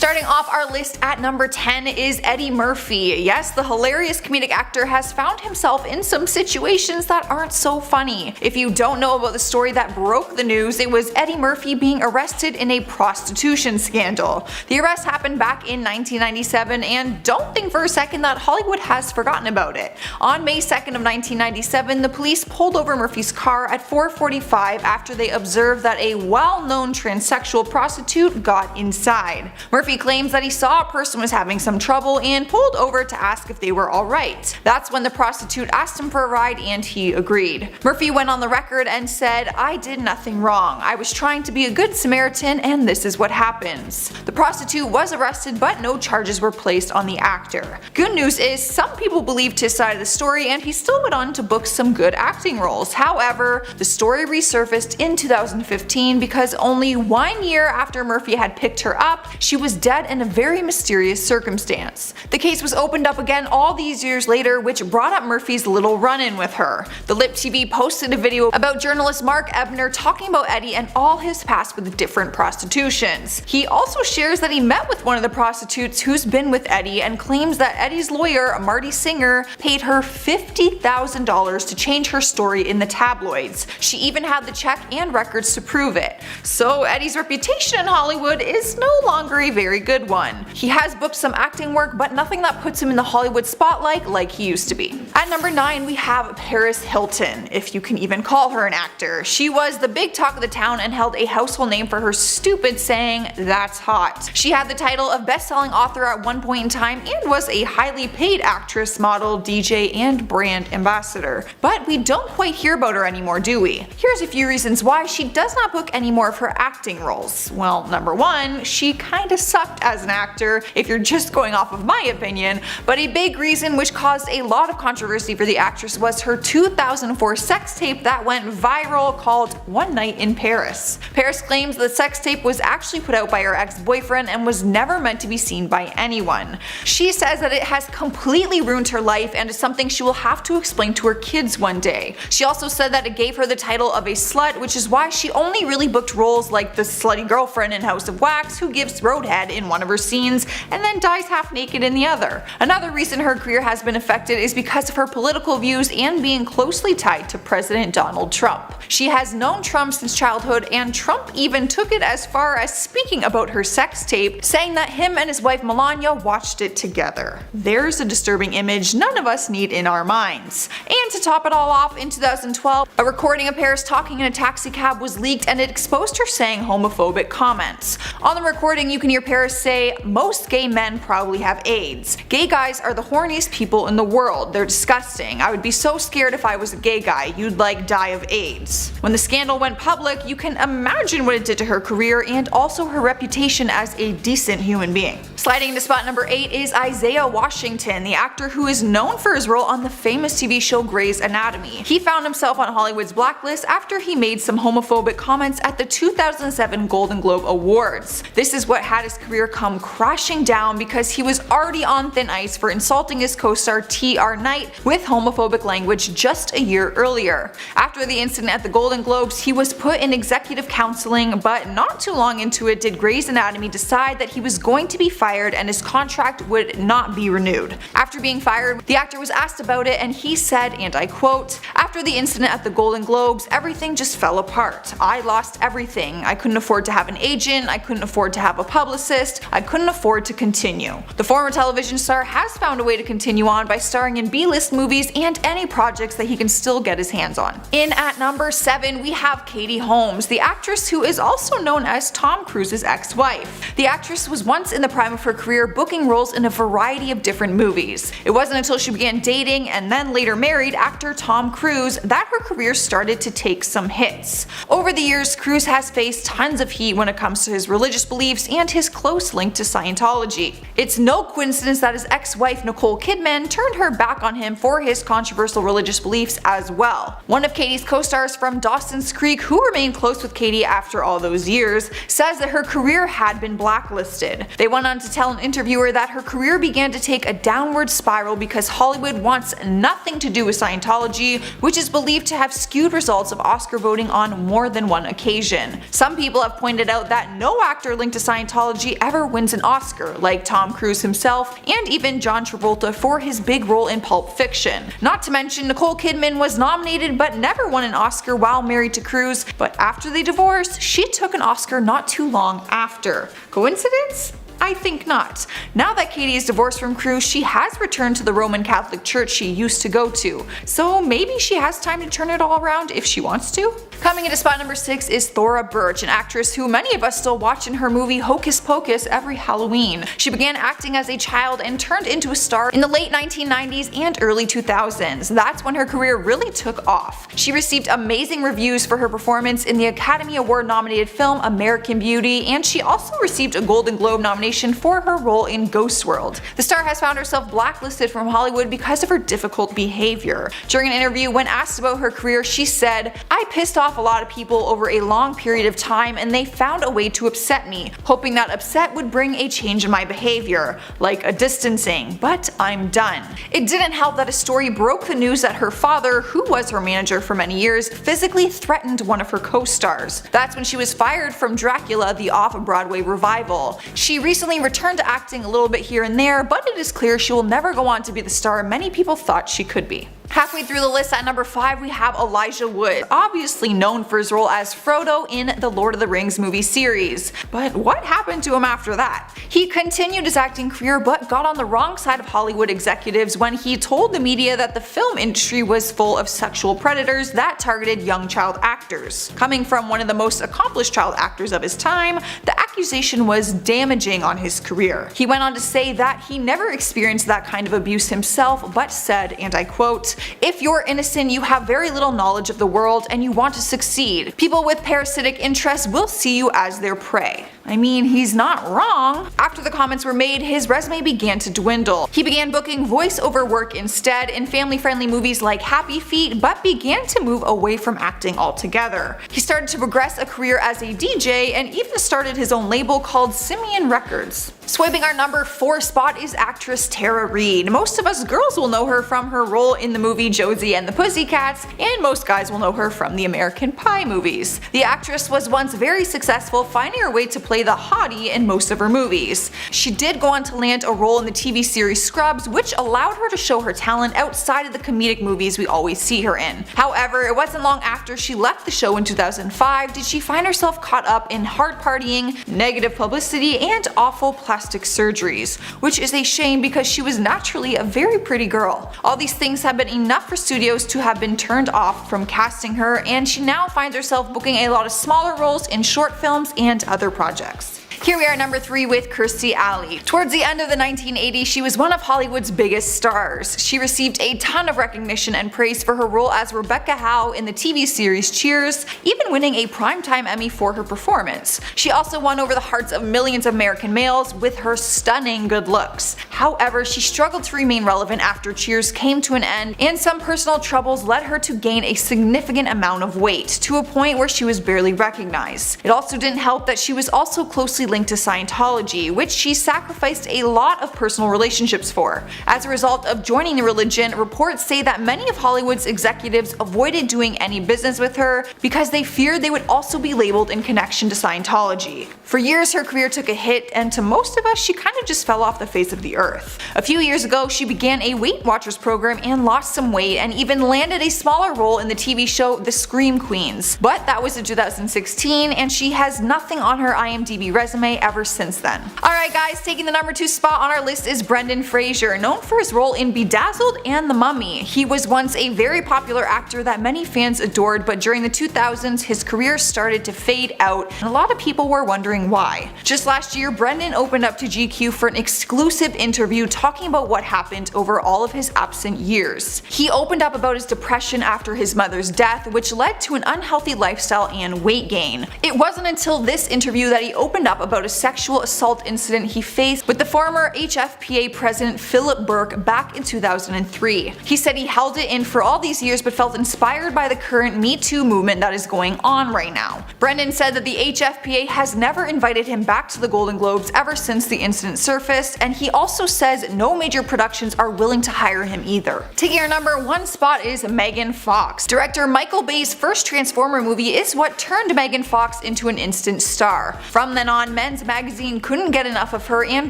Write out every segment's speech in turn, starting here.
Starting off our list at number 10 is Eddie Murphy. Yes, the hilarious comedic actor has found himself in some situations that aren't so funny. If you don't know about the story that broke the news, it was Eddie Murphy being arrested in a prostitution scandal. The arrest happened back in 1997, and don't think for a second that Hollywood has forgotten about it. On May 2nd of 1997, the police pulled over Murphy's car at 4:45 after they observed that a well-known transsexual prostitute got inside. Murphy claims that he saw a person was having some trouble and pulled over to ask if they were alright. That's when the prostitute asked him for a ride and he agreed. Murphy went on the record and said, "I did nothing wrong. I was trying to be a good Samaritan and this is what happens." The prostitute was arrested but no charges were placed on the actor. Good news is some people believed his side of the story and he still went on to book some good acting roles. However, the story resurfaced in 2015 because only 1 year after Murphy had picked her up, she was dead in a very mysterious circumstance. The case was opened up again all these years later, which brought up Murphy's little run-in with her. The Lip TV posted a video about journalist Mark Ebner talking about Eddie and all his past with different prostitutions. He also shares that he met with one of the prostitutes who's been with Eddie and claims that Eddie's lawyer, Marty Singer, paid her $50,000 to change her story in the tabloids. She even had the check and records to prove it. So Eddie's reputation in Hollywood is no longer a very good one. He has booked some acting work, but nothing that puts him in the Hollywood spotlight like he used to be. At number 9 we have Paris Hilton, if you can even call her an actor. She was the big talk of the town and held a household name for her stupid saying, "That's hot." She had the title of best-selling author at one point in time and was a highly paid actress, model, DJ, and brand ambassador. But we don't quite hear about her anymore, do we? Here's a few reasons why she does not book any more of her acting roles. Well, number 1, she kinda sucked as an actor, if you're just going off of my opinion, but a big reason which caused a lot of controversy for the actress was her 2004 sex tape that went viral called One Night in Paris. Paris claims the sex tape was actually put out by her ex-boyfriend and was never meant to be seen by anyone. She says that it has completely ruined her life and is something she will have to explain to her kids one day. She also said that it gave her the title of a slut, which is why she only really booked roles like the slutty girlfriend in House of Wax who gives roadhead in one of her scenes and then dies half naked in the other. Another reason her career has been affected is because of her political views and being closely tied to President Donald Trump. She has known Trump since childhood, and Trump even took it as far as speaking about her sex tape, saying that him and his wife Melania watched it together. There's a disturbing image none of us need in our minds. And to top it all off, in 2012, a recording of Paris talking in a taxi cab was leaked and it exposed her saying homophobic comments. On the recording you can hear Paris say, "Most gay men probably have AIDS. Gay guys are the horniest people in the world. They're disgusting. I would be so scared if I was a gay guy. You'd like die of AIDS." When the scandal went public, you can imagine what it did to her career and also her reputation as a decent human being. Sliding into spot number 8 is Isaiah Washington, the actor who is known for his role on the famous TV show Grey's Anatomy. He found himself on Hollywood's blacklist after he made some homophobic comments at the 2007 Golden Globe Awards. This is what had his career come crashing down because he was already on thin ice for insulting his co-star T.R. Knight with homophobic language just a year earlier. After the incident at the Golden Globes, he was put in executive counseling, but not too long into it did Grey's Anatomy decide that he was going to be fired and his contract would not be renewed. After being fired, the actor was asked about it and he said, and I quote, "After the incident at the Golden Globes, everything just fell apart. I lost everything. I couldn't afford to have an agent, I couldn't afford to have a publicist, I couldn't afford to continue." The former television star has found a way to continue on by starring in B-list movies and any projects that he can still get his hands on. In at number 7 we have Katie Holmes, the actress who is also known as Tom Cruise's ex-wife. The actress was once in the prime of her career, booking roles in a variety of different movies. It wasn't until she began dating and then later married actor Tom Cruise that her career started to take some hits. Over the years, Cruise has faced tons of heat when it comes to his religious beliefs and his close link to Scientology. It's no coincidence that his ex-wife Nicole Kidman turned her back on him for his controversial religious beliefs as well. One of Katie's co-stars from Dawson's Creek, who remained close with Katie after all those years, says that her career had been blacklisted. They went on to tell an interviewer that her career began to take a downward spiral because Hollywood wants nothing to do with Scientology, which is believed to have skewed results of Oscar voting on more than one occasion. Some people have pointed out that no actor linked to Scientology she ever wins an Oscar, like Tom Cruise himself and even John Travolta for his big role in Pulp Fiction. Not to mention, Nicole Kidman was nominated but never won an Oscar while married to Cruise, but after they divorced, she took an Oscar not too long after. Coincidence? I think not. Now that Katie is divorced from Cruise, she has returned to the Roman Catholic Church she used to go to, so maybe she has time to turn it all around if she wants to. Coming into spot number 6 is Thora Birch, an actress who many of us still watch in her movie Hocus Pocus every Halloween. She began acting as a child and turned into a star in the late 1990s and early 2000s. That's when her career really took off. She received amazing reviews for her performance in the Academy Award nominated film American Beauty, and she also received a Golden Globe nomination for her role in Ghost World. The star has found herself blacklisted from Hollywood because of her difficult behavior. During an interview, when asked about her career, she said, "I pissed off a lot of people over a long period of time and they found a way to upset me, hoping that upset would bring a change in my behavior, like a distancing, but I'm done." It didn't help that a story broke the news that her father, who was her manager for many years, physically threatened one of her co-stars. That's when she was fired from Dracula, the off-Broadway revival. She recently returned to acting a little bit here and there, but it is clear she will never go on to be the star many people thought she could be. Halfway through the list at number 5 we have Elijah Wood, obviously known for his role as Frodo in the Lord of the Rings movie series. But what happened to him after that? He continued his acting career but got on the wrong side of Hollywood executives when he told the media that the film industry was full of sexual predators that targeted young child actors. Coming from one of the most accomplished child actors of his time, the accusation was damaging on his career. He went on to say that he never experienced that kind of abuse himself, but said, and I quote, "If you're innocent, you have very little knowledge of the world and you want to succeed. People with parasitic interests will see you as their prey." I mean, he's not wrong. After the comments were made, his resume began to dwindle. He began booking voiceover work instead in family-friendly movies like Happy Feet, but began to move away from acting altogether. He started to progress a career as a DJ and even started his own label called Simeon Records. Swiping our number 4 spot is actress Tara Reid. Most of us girls will know her from her role in the movie Josie and the Pussycats, and most guys will know her from the American Pie movies. The actress was once very successful, finding her way to play the hottie in most of her movies. She did go on to land a role in the TV series Scrubs, which allowed her to show her talent outside of the comedic movies we always see her in. However, it wasn't long after she left the show in 2005 did she find herself caught up in hard partying, negative publicity, and awful plastic surgeries, which is a shame because she was naturally a very pretty girl. All these things have been enough for studios to have been turned off from casting her, and she now finds herself booking a lot of smaller roles in short films and other projects. Here we are at number 3 with Kirstie Alley. Towards the end of the 1980s, she was one of Hollywood's biggest stars. She received a ton of recognition and praise for her role as Rebecca Howe in the TV series Cheers, even winning a Primetime Emmy for her performance. She also won over the hearts of millions of American males with her stunning good looks. However, she struggled to remain relevant after Cheers came to an end, and some personal troubles led her to gain a significant amount of weight, to a point where she was barely recognized. It also didn't help that she was also closely linked to Scientology, which she sacrificed a lot of personal relationships for. As a result of joining the religion, reports say that many of Hollywood's executives avoided doing any business with her because they feared they would also be labeled in connection to Scientology. For years her career took a hit, and to most of us she kind of just fell off the face of the earth. A few years ago she began a Weight Watchers program and lost some weight, and even landed a smaller role in the TV show The Scream Queens. But that was in 2016, and she has nothing on her IMDb resume ever since then. Alright guys, taking the number 2 spot on our list is Brendan Fraser, known for his role in Bedazzled and The Mummy. He was once a very popular actor that many fans adored, but during the 2000s his career started to fade out, and a lot of people were wondering why. Just last year, Brendan opened up to GQ for an exclusive interview talking about what happened over all of his absent years. He opened up about his depression after his mother's death, which led to an unhealthy lifestyle and weight gain. It wasn't until this interview that he opened up about a sexual assault incident he faced with the former HFPA president Philip Burke back in 2003. He said he held it in for all these years but felt inspired by the current Me Too movement that is going on right now. Brendan said that the HFPA has never invited him back to the Golden Globes ever since the incident surfaced, and he also says no major productions are willing to hire him either. Taking our number 1 spot is Megan Fox. Director Michael Bay's first Transformer movie is what turned Megan Fox into an instant star. From then on, Men's Magazine couldn't get enough of her and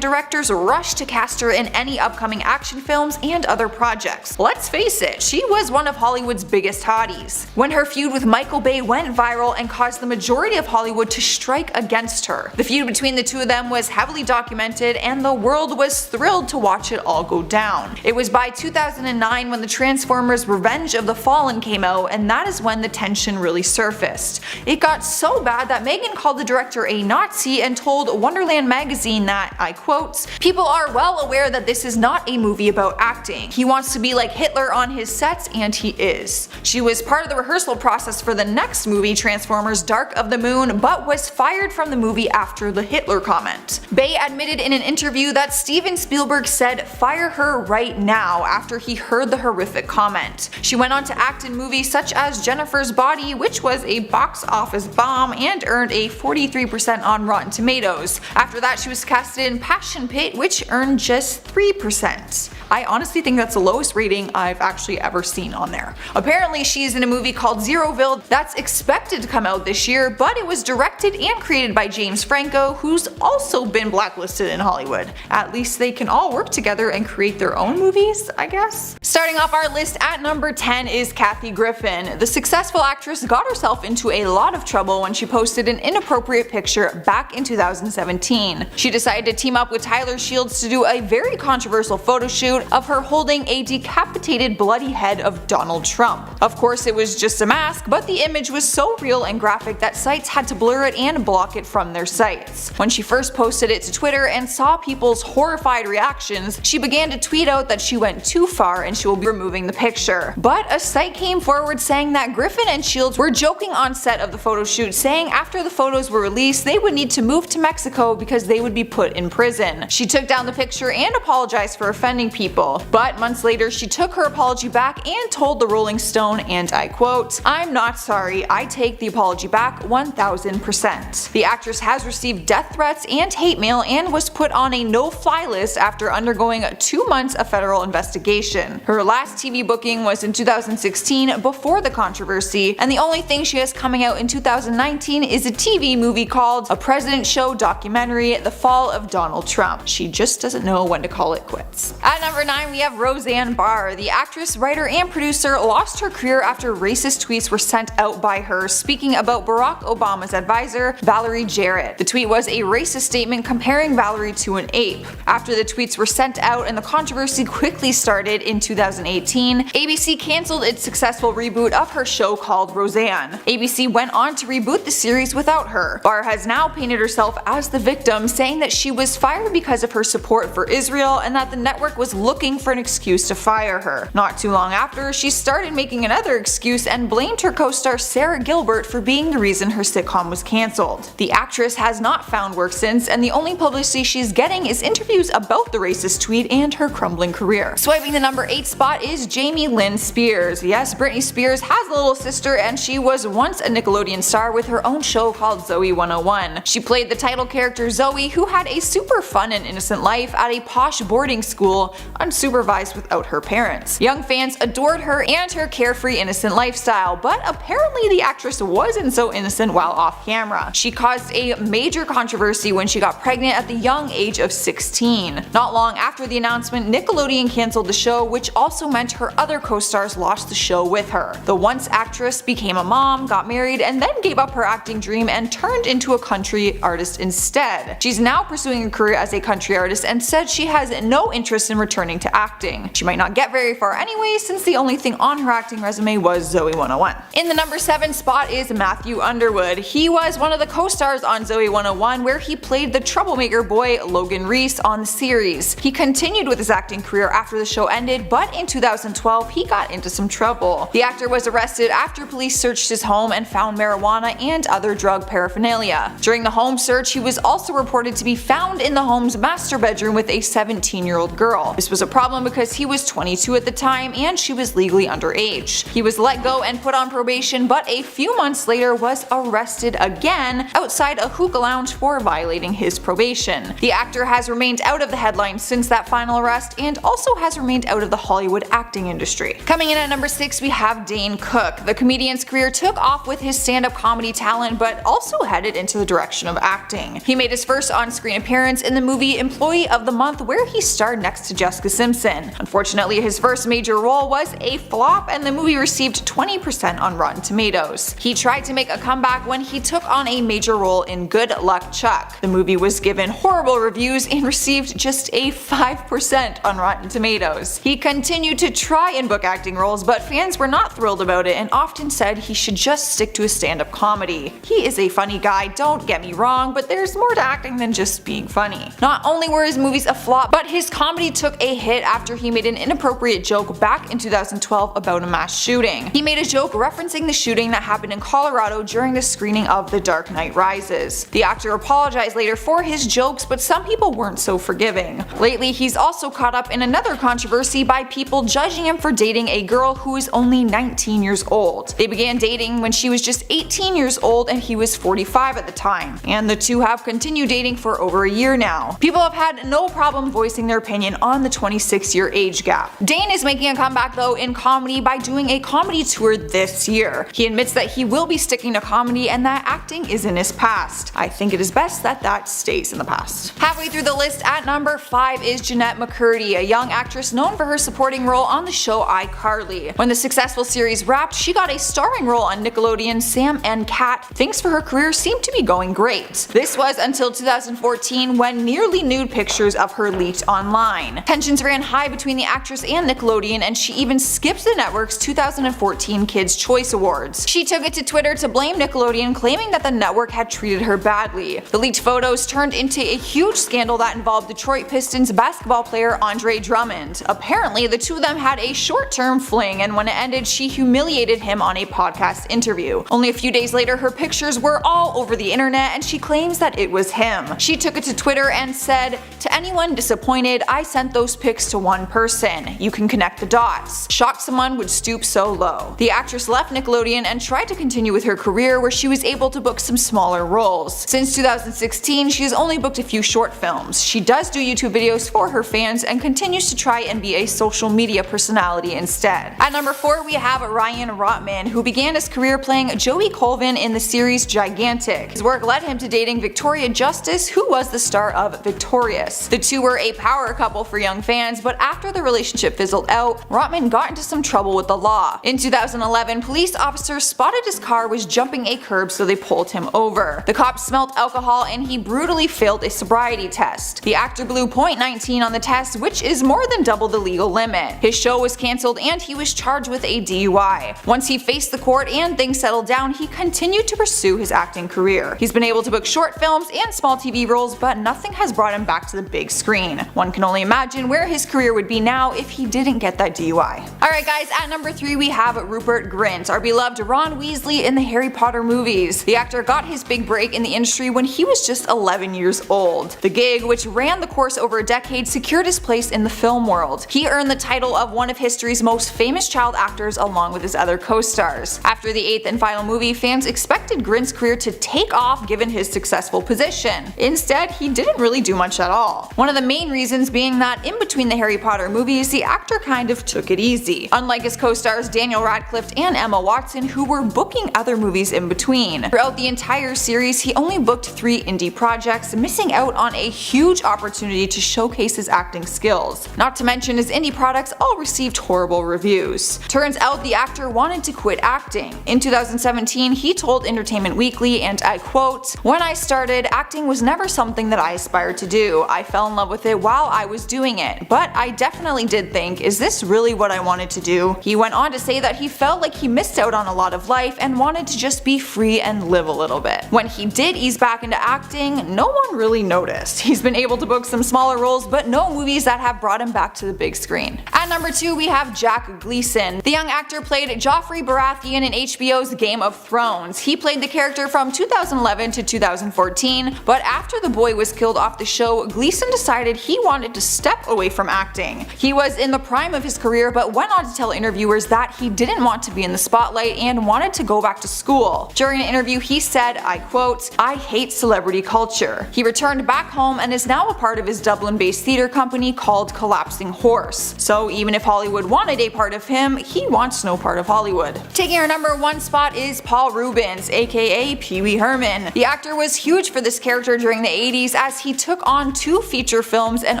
directors rushed to cast her in any upcoming action films and other projects. Let's face it, she was one of Hollywood's biggest hotties. When her feud with Michael Bay went viral and caused the majority of Hollywood to strike against her. The feud between the two of them was heavily documented and the world was thrilled to watch it all go down. It was by 2009 when the Transformers Revenge of the Fallen came out, and that is when the tension really surfaced. It got so bad that Megan called the director a Nazi and told Wonderland magazine that, I quote, "People are well aware that this is not a movie about acting. He wants to be like Hitler on his sets, and he is." She was part of the rehearsal process for the next movie, Transformers Dark of the Moon, but was fired from the movie after the Hitler comment. Bay admitted in an interview that Steven Spielberg said fire her right now after he heard the horrific comment. She went on to act in movies such as Jennifer's Body, which was a box office bomb and earned a 43% on Rotten Tomatoes. After that, she was casted in Passion Pit, which earned just 3%. I honestly think that's the lowest rating I've actually ever seen on there. Apparently she's in a movie called Zeroville that's expected to come out this year, but it was directed and created by James Franco, who's also been blacklisted in Hollywood. At least they can all work together and create their own movies, I guess. Starting off our list at number 10 is Kathy Griffin. The successful actress got herself into a lot of trouble when she posted an inappropriate picture back in 2017. She decided to team up with Tyler Shields to do a very controversial photo shoot of her holding a decapitated bloody head of Donald Trump. Of course it was just a mask, but the image was so real and graphic that sites had to blur it and block it from their sites. When she first posted it to Twitter and saw people's horrified reactions, she began to tweet out that she went too far and she will be removing the picture. But a site came forward saying that Griffin and Shields were joking on set of the photo shoot, saying after the photos were released they would need to move to Mexico because they would be put in prison. She took down the picture and apologized for offending people. But months later she took her apology back and told the Rolling Stone, and I quote, "I'm not sorry, I take the apology back 1000%. The actress has received death threats and hate mail and was put on a no-fly list after undergoing 2 months of federal investigation. Her last TV booking was in 2016 before the controversy, and the only thing she has coming out in 2019 is a TV movie called A President Show Documentary, The Fall of Donald Trump. She just doesn't know when to call it quits." At number 9 we have Roseanne Barr. The actress, writer, and producer lost her career after racist tweets were sent out by her speaking about Barack Obama's advisor, Valerie Jarrett. The tweet was a racist statement comparing Valerie to an ape. After the tweets were sent out and the controversy quickly started in 2018, ABC cancelled its successful reboot of her show called Roseanne. ABC went on to reboot the series without her. Barr has now painted herself as the victim, saying that she was fired because of her support for Israel and that the network was looking for an excuse to fire her. Not too long after, she started making another excuse and blamed her co-star Sarah Gilbert for being the reason her sitcom was cancelled. The actress has not found work since, and the only publicity she's getting is interviews about the racist tweet and her crumbling career. Swiping the number 8 spot is Jamie Lynn Spears. Yes, Britney Spears has a little sister, and she was once a Nickelodeon star with her own show called Zoe 101. She played the title character Zoe, who had a super fun and innocent life at a posh boarding school, unsupervised without her parents. Young fans adored her and her carefree, innocent lifestyle, but apparently the actress wasn't so innocent while off camera. She caused a major controversy when she got pregnant at the young age of 16. Not long after the announcement, Nickelodeon cancelled the show, which also meant her other co-stars lost the show with her. The once actress became a mom, got married, and then gave up her acting dream and turned into a country artist instead. She's now pursuing a career as a country artist and said she has no interest in returning to acting. She might not get very far anyway, since the only thing on her acting resume was Zoe 101. In the number 7 spot is Matthew Underwood. He was one of the co-stars on Zoe 101, where he played the troublemaker boy Logan Reese on the series. He continued with his acting career after the show ended, but in 2012 he got into some trouble. The actor was arrested after police searched his home and found marijuana and other drug paraphernalia. During the home search, he was also reported to be found in the home's master bedroom with a 17-year-old girl. This was a problem because he was 22 at the time and she was legally underage. He was let go and put on probation, but a few months later was arrested again outside a hookah lounge for violating his probation. The actor has remained out of the headlines since that final arrest and also has remained out of the Hollywood acting industry. Coming in at number 6, we have Dane Cook. The comedian's career took off with his stand-up comedy talent, but also headed into the direction of acting. He made his first on-screen appearance in the movie Employee of the Month, where he starred next to Jessica Simpson. Unfortunately, his first major role was a flop and the movie received 20% on Rotten Tomatoes. He tried to make a comeback when he took on a major role in Good Luck Chuck. The movie was given horrible reviews and received just a 5% on Rotten Tomatoes. He continued to try and book acting roles, but fans were not thrilled about it and often said he should just stick to his stand-up comedy. He is a funny guy, don't get me wrong, but there's more to acting than just being funny. Not only were his movies a flop, but his comedy took a hit after he made an inappropriate joke back in 2012 about a mass shooting. He made a joke referencing the shooting that happened in Colorado during the screening of The Dark Knight Rises. The actor apologized later for his jokes, but some people weren't so forgiving. Lately, he's also caught up in another controversy by people judging him for dating a girl who is only 19 years old. They began dating when she was just 18 years old and he was 45 at the time, and the two have continued dating for over a year now. People have had no problem voicing their opinion on the 26-year age gap. Dane is making a comeback though in comedy by doing a comedy tour this year. He admits that he will be sticking to comedy and that acting is in his past. I think it is best that that stays in the past. Halfway through the list at number 5 is Jeanette McCurdy, a young actress known for her supporting role on the show iCarly. When the successful series wrapped, she got a starring role on Nickelodeon's Sam and Cat. Things for her career seemed to be going great. This was until 2014 when nearly nude pictures of her leaked online. Tensions ran high between the actress and Nickelodeon, and she even skipped the network's 2014 Kids' Choice Awards. She took it to Twitter to blame Nickelodeon, claiming that the network had treated her badly. The leaked photos turned into a huge scandal that involved Detroit Pistons basketball player Andre Drummond. Apparently, the two of them had a short-term fling, and when it ended, she humiliated him on a podcast interview. Only a few days later, her pictures were all over the internet, and she claims that it was him. She took it to Twitter and said, "To anyone disappointed, I sent those pics to one person. You can connect the dots. Shocked someone would stoop so low." The actress left Nickelodeon and tried to continue with her career, where she was able to book some smaller roles. Since 2016, she has only booked a few short films. She does do YouTube videos for her fans and continues to try and be a social media personality instead. At number 4, we have Ryan Rotman, who began his career playing Joey Colvin in the series Gigantic. His work led him to dating Victoria Justice, who was the star of Victorious. The two were a power couple for young fans, but after the relationship fizzled out, Rotman got into some trouble with the law. In 2011, police officers spotted his car was jumping a curb, so they pulled him over. The cops smelled alcohol and he brutally failed a sobriety test. The actor blew .19 on the test, which is more than double the legal limit. His show was cancelled and he was charged with a DUI. Once he faced the court and things settled down, he continued to pursue his acting career. He's been able to book short films and small TV roles, but nothing has brought him back to the big screen. One can only imagine where his career would be now if he didn't get that DUI. Alright guys, at number 3 we have Rupert Grint, our beloved Ron Weasley in the Harry Potter movies. The actor got his big break in the industry when he was just 11 years old. The gig, which ran the course over a decade, secured his place in the film world. He earned the title of one of history's most famous child actors along with his other co-stars. After the 8th and final movie, fans expected Grint's career to take off given his successful position. Instead, he didn't really do much at all. One of the main reasons being that in between the Harry Potter movies, the actor kind of took it easy. Unlike his co-stars Daniel Radcliffe and Emma Watson, who were booking other movies in between. Throughout the entire series, he only booked 3 indie projects, missing out on a huge opportunity to showcase his acting skills. Not to mention his indie products all received horrible reviews. Turns out the actor wanted to quit acting. In 2017, he told Entertainment Weekly, and I quote, "When I started, acting was never something that I aspired to do. I fell in love with it while I was doing it, but I definitely did think, is this really what I want wanted to do. He went on to say that he felt like he missed out on a lot of life and wanted to just be free and live a little bit. When he did ease back into acting, no one really noticed. He's been able to book some smaller roles, but no movies that have brought him back to the big screen. At number 2, we have Jack Gleeson. The young actor played Joffrey Baratheon in HBO's Game of Thrones. He played the character from 2011 to 2014, but after the boy was killed off the show, Gleeson decided he wanted to step away from acting. He was in the prime of his career, but went on to tell interviewers that he didn't want to be in the spotlight and wanted to go back to school. During an interview, he said, I quote, "I hate celebrity culture." He returned back home and is now a part of his Dublin-based theatre company called Collapsing Horse. So even if Hollywood wanted a part of him, he wants no part of Hollywood. Taking our number 1 spot is Paul Reubens, aka Pee Wee Herman. The actor was huge for this character during the 80s as he took on 2 feature films and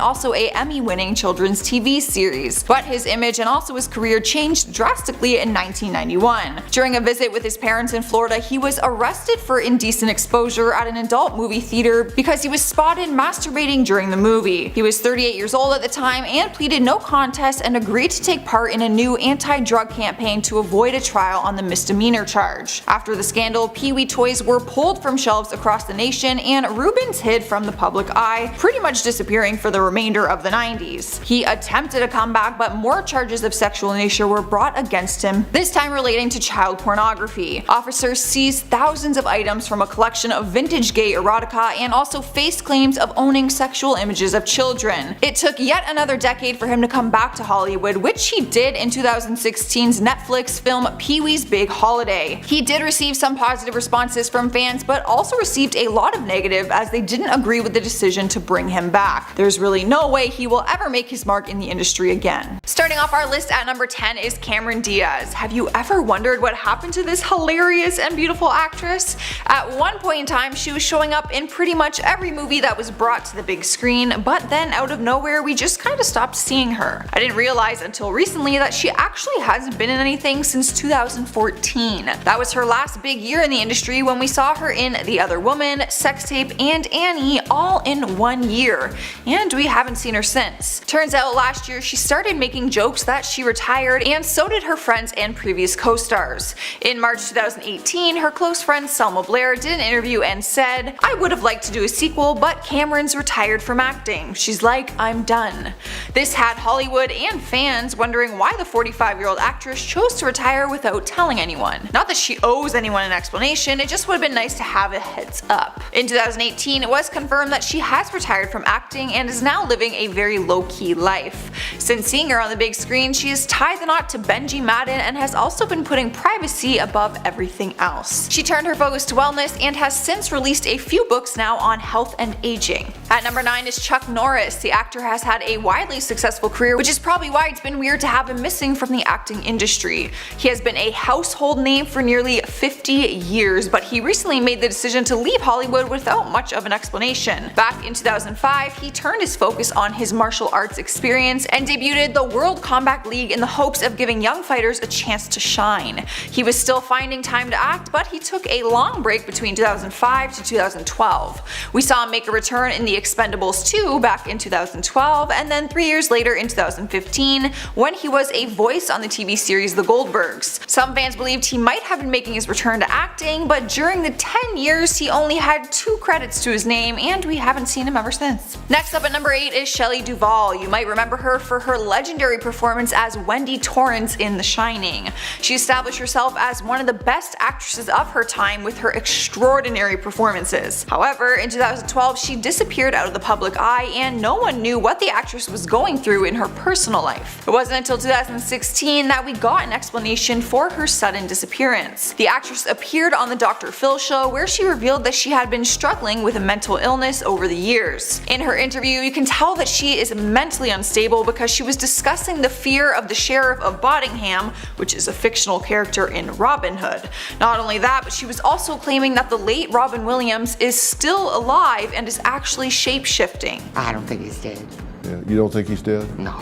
also a Emmy-winning children's TV series. But his image and also his career changed drastically in 1991. During a visit with his parents in Florida, he was arrested for indecent exposure at an adult movie theater because he was spotted masturbating during the movie. He was 38 years old at the time and pleaded no contest and agreed to take part in a new anti-drug campaign to avoid a trial on the misdemeanor charge. After the scandal, Pee-wee toys were pulled from shelves across the nation and Reubens hid from the public eye, pretty much disappearing for the remainder of the 90s. He attempted a comeback, but more charges of sexual nature were brought against him, this time relating to child pornography. Officers seized thousands of items from a collection of vintage gay erotica and also faced claims of owning sexual images of children. It took yet another decade for him to come back to Hollywood, which he did in 2016's Netflix film Pee-wee's Big Holiday. He did receive some positive responses from fans, but also received a lot of negative as they didn't agree with the decision to bring him back. There's really no way he will ever make his mark in the industry again. Starting off our list at number 10 is Cameron Diaz. Have you ever wondered what happened to this hilarious and beautiful actress? At one point in time, she was showing up in pretty much every movie that was brought to the big screen, but then out of nowhere we just kinda stopped seeing her. I didn't realize until recently that she actually hasn't been in anything since 2014. That was her last big year in the industry when we saw her in The Other Woman, Sex Tape, and Annie all in 1 year, and we haven't seen her since. Turns out last year she started making jokes that she retired, and so did her friends and previous co-stars. In March 2018, her close friend Selma Blair did an interview and said, "I would have liked to do a sequel, but Cameron's retired from acting. She's like, I'm done." This had Hollywood and fans wondering why the 45-year-old actress chose to retire without telling anyone. Not that she owes anyone an explanation, it just would have been nice to have a heads up. In 2018, it was confirmed that she has retired from acting and is now living a very low-key life. Since seeing her on the big screen, she has tied the knot to Benji Madden and has also been putting privacy above everything else. She turned her focus to wellness and has since released a few books now on health and aging. At number 9 is Chuck Norris. The actor has had a widely successful career, which is probably why it's been weird to have him missing from the acting industry. He has been a household name for nearly 50 years, but he recently made the decision to leave Hollywood without much of an explanation. Back in 2005, he turned his focus on his martial arts experience and debuted the World Combat League in the hopes of giving young fighters a chance to shine. He was still finding time to act, but he took a long break between 2005 to 2012. We saw him make a return in The Expendables 2 back in 2012, and then 3 years later in 2015 when he was a voice on the TV series The Goldbergs. Some fans believed he might have been making his return to acting, but during the 10 years he only had 2 credits to his name, and we haven't seen him ever since. Next up at number 8 is Shelley Duvall. You might remember her for her legendary performance as Wendy Torrance in The Shining. She established herself as one of the best actresses of her time with her extraordinary performances. However, in 2012 she disappeared out of the public eye and no one knew what the actress was going through in her personal life. It wasn't until 2016 that we got an explanation for her sudden disappearance. The actress appeared on the Dr. Phil show where she revealed that she had been struggling with a mental illness over the years. In her interview, you can tell that she is mentally unstable because she was discussing the fear of the Sheriff of Boddingham, which is a fictional character in Robin Hood. Not only that, but she was also claiming that the late Robin Williams is still alive and is actually shape-shifting. I don't think he's dead. Yeah, you don't think he's dead? No.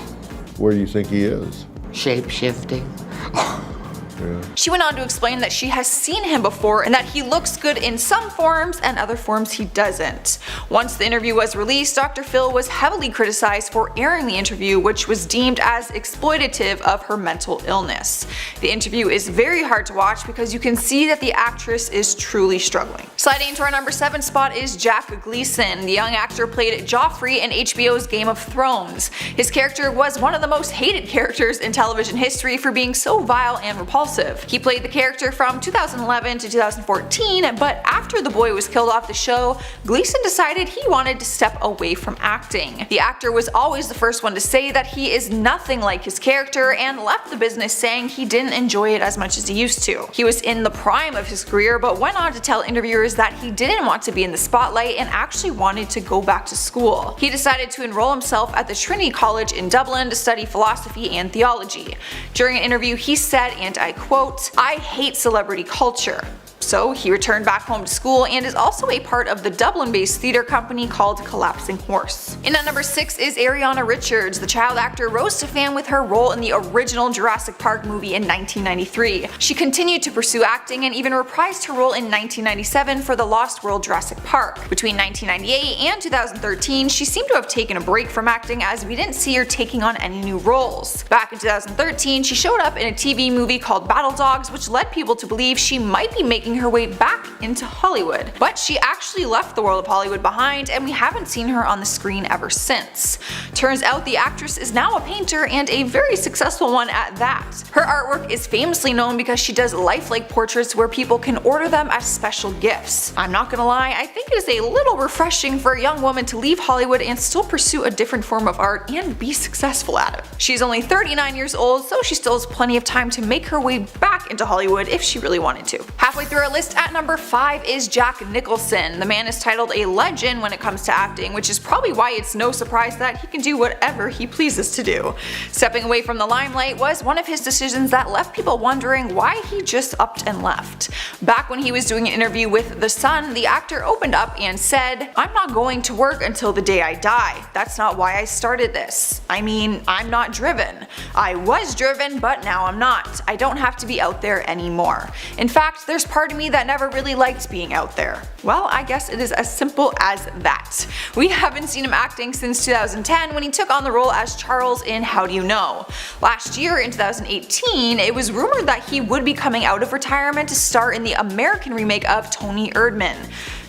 Where do you think he is? Shape-shifting. through. She went on to explain that she has seen him before and that he looks good in some forms and other forms he doesn't. Once the interview was released, Dr. Phil was heavily criticized for airing the interview, which was deemed as exploitative of her mental illness. The interview is very hard to watch because you can see that the actress is truly struggling. Sliding into our number 7 spot is Jack Gleeson. The young actor played Joffrey in HBO's Game of Thrones. His character was one of the most hated characters in television history for being so vile and repulsive. He played the character from 2011 to 2014, but after the boy was killed off the show, Gleeson decided he wanted to step away from acting. The actor was always the first one to say that he is nothing like his character and left the business saying he didn't enjoy it as much as he used to. He was in the prime of his career but went on to tell interviewers that he didn't want to be in the spotlight and actually wanted to go back to school. He decided to enroll himself at the Trinity College in Dublin to study philosophy and theology. During an interview he said, and I quote, "I hate celebrity culture." So he returned back home to school and is also a part of the Dublin-based theatre company called Collapsing Horse. In at number 6 is Ariana Richards. The child actor rose to fame with her role in the original Jurassic Park movie in 1993. She continued to pursue acting and even reprised her role in 1997 for the Lost World Jurassic Park. Between 1998 and 2013, she seemed to have taken a break from acting as we didn't see her taking on any new roles. Back in 2013, she showed up in a TV movie called Battle Dogs, which led people to believe she might be making her way back into Hollywood. But she actually left the world of Hollywood behind and we haven't seen her on the screen ever since. Turns out the actress is now a painter and a very successful one at that. Her artwork is famously known because she does lifelike portraits where people can order them as special gifts. I'm not gonna lie, I think it is a little refreshing for a young woman to leave Hollywood and still pursue a different form of art and be successful at it. She's only 39 years old, so she still has plenty of time to make her way back into Hollywood if she really wanted to. Halfway through our list at number 5 is Jack Nicholson. The man is titled a legend when it comes to acting, which is probably why it's no surprise that he can do whatever he pleases to do. Stepping away from the limelight was one of his decisions that left people wondering why he just upped and left. Back when he was doing an interview with The Sun, the actor opened up and said, "I'm not going to work until the day I die. That's not why I started this. I mean, I'm not driven. I was driven, but now I'm not. I don't have to be out there anymore. In fact, there's part of me that never really liked being out there." Well, I guess it is as simple as that. We haven't seen him acting since 2010 when he took on the role as Charles in How Do You Know? Last year in 2018, it was rumored that he would be coming out of retirement to star in the American remake of Tony Erdmann.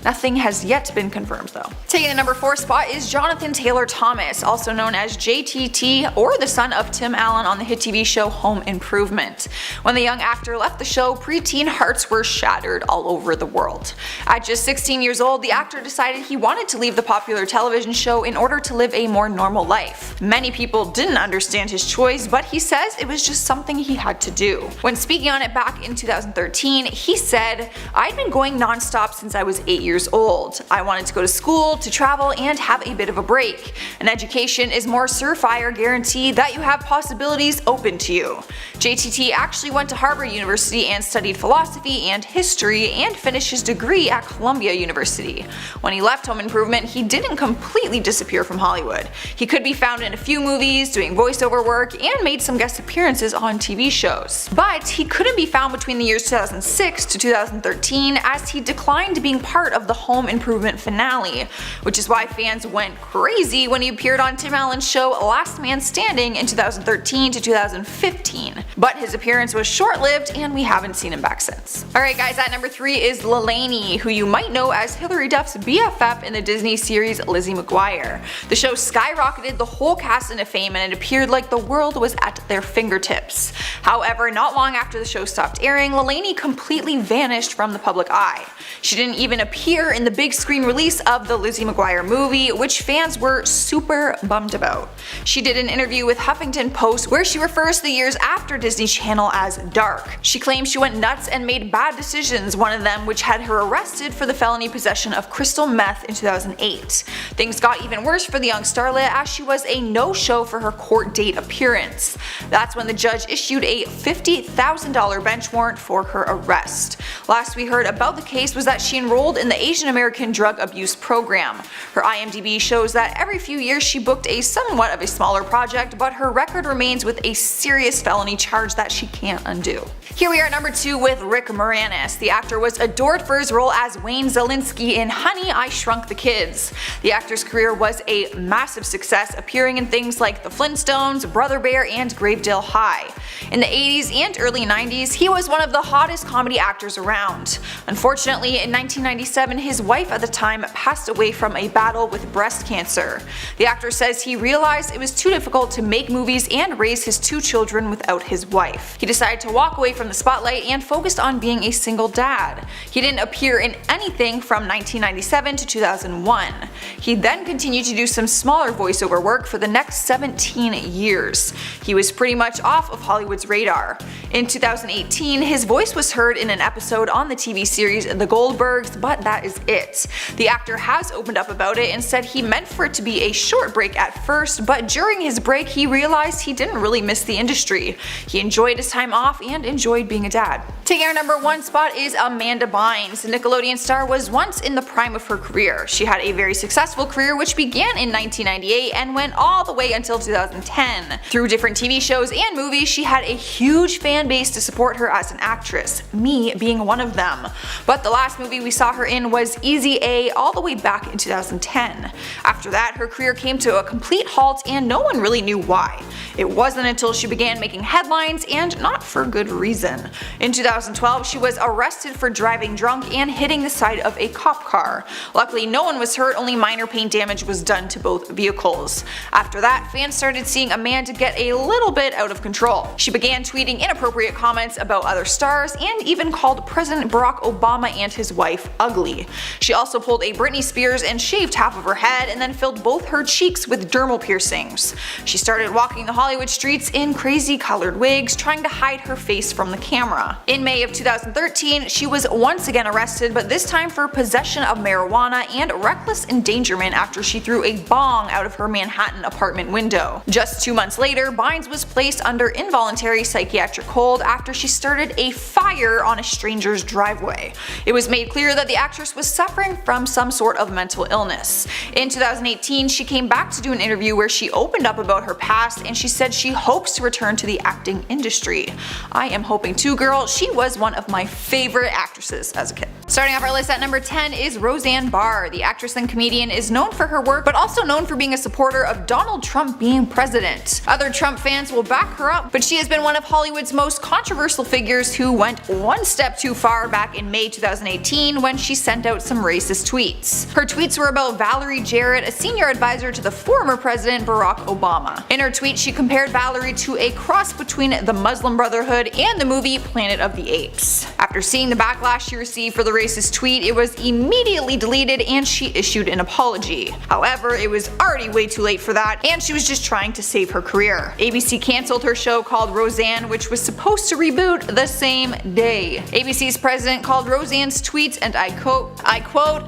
Nothing has yet been confirmed though. Taking the number 4 spot is Jonathan Taylor Thomas, also known as JTT or the son of Tim Allen on the hit TV show Home Improvement. When the young actor left the show, preteen hearts were shattered all over the world. At just 16 years old, the actor decided he wanted to leave the popular television show in order to live a more normal life. Many people didn't understand his choice, but he says it was just something he had to do. When speaking on it back in 2013, he said, "I'd been going non-stop since I was 8 years old. I wanted to go to school, to travel, and have a bit of a break. An education is more surefire guarantee that you have possibilities open to you." JTT actually went to Harvard University and studied philosophy and history and finished his degree at Columbia University. When he left Home Improvement, he didn't completely disappear from Hollywood. He could be found in a few movies, doing voiceover work, and made some guest appearances on TV shows. But he couldn't be found between the years 2006 to 2013 as he declined being part of the Home Improvement finale, which is why fans went crazy when he appeared on Tim Allen's show Last Man Standing in 2013 to 2015. But his appearance was short-lived and we haven't seen him back since. Alright guys, at number 3 is Lelaine, who you might know as Hilary Duff's BFF in the Disney series Lizzie McGuire. The show skyrocketed the whole cast into fame and it appeared like the world was at their fingertips. However, not long after the show stopped airing, Lelaine completely vanished from the public eye. She didn't even appear in the big screen release of the Lizzie McGuire movie, which fans were super bummed about. She did an interview with Huffington Post where she refers to the years after Disney Channel as dark. She claims she went nuts and made bad decisions, one of them which had her arrested for the felony possession of crystal meth in 2008. Things got even worse for the young starlet as she was a no-show for her court date appearance. That's when the judge issued a $50,000 bench warrant for her arrest. Last we heard about the case was that she enrolled in the Asian American drug abuse program. Her IMDb shows that every few years she booked a somewhat of a smaller project, but her record remains with a serious felony charge that she can't undo. Here we are at number 2 with Rick Moranis. The actor was adored for his role as Wayne Zelinsky in Honey, I Shrunk the Kids. The actor's career was a massive success, appearing in things like The Flintstones, Brother Bear, and Gravedale High. In the 80s and early 90s, he was one of the hottest comedy actors around. Unfortunately, in 1997, his wife at the time passed away from a battle with breast cancer. The actor says he realized it was too difficult to make movies and raise his 2 children without his wife. He decided to walk away from the spotlight and focused on being a single dad. He didn't appear in anything from 1997 to 2001. He then continued to do some smaller voiceover work for the next 17 years. He was pretty much off of Hollywood's radar. In 2018, his voice was heard in an episode on the TV series The Goldbergs, but that is it. The actor has opened up about it and said he meant for it to be a short break at first, but during his break he realized he didn't really miss the industry. He enjoyed his time off and enjoyed being a dad. Taking our number 1 spot is Amanda Bynes. The Nickelodeon star was once in the prime of her career. She had a very successful career which began in 1998 and went all the way until 2010. Through different TV shows and movies, she had a huge fan base to support her as an actress, me being one of them. But the last movie we saw her in was Easy A all the way back in 2010. After that, her career came to a complete halt and no one really knew why. It wasn't until she began making headlines, and not for good reason. In 2012, she was arrested for driving drunk and hitting the side of a cop car. Luckily, no one was hurt, only minor paint damage was done to both vehicles. After that, fans started seeing Amanda get a little bit out of control. She began tweeting inappropriate comments about other stars and even called President Barack Obama and his wife ugly. She also pulled a Britney Spears and shaved half of her head and then filled both her cheeks with dermal piercings. She started walking the Hollywood streets in crazy colored wigs, trying to hide her face from the camera. In May of 2013, she was once again arrested, but this time for possession of marijuana and reckless endangerment after she threw a bong out of her Manhattan apartment window. Just 2 months later, Bynes was placed under involuntary psychiatric hold after she started a fire on a stranger's driveway. It was made clear that the actress was suffering from some sort of mental illness. In 2018, she came back to do an interview where she opened up about her past, and she said she hopes to return to the acting industry. I am hoping too, girl. She was one of my favorite actresses as a kid. Starting off our list at number 10 is Roseanne Barr. The actress and comedian is known for her work, but also known for being a supporter of Donald Trump being president. Other Trump fans will back her up, but she has been one of Hollywood's most controversial figures who went one step too far back in May 2018 when she sent out some racist tweets. Her tweets were about Valerie Jarrett, a senior advisor to the former president Barack Obama. In her tweet, she compared Valerie to a cross between the Muslim Brotherhood and the movie Planet of the Apes. After seeing the backlash she received for the racist tweet, it was immediately deleted and she issued an apology. However, it was already way too late for that, and she was just trying to save her career. ABC cancelled her show called Roseanne, which was supposed to reboot the same day. ABC's president called Roseanne's tweets, and I quote,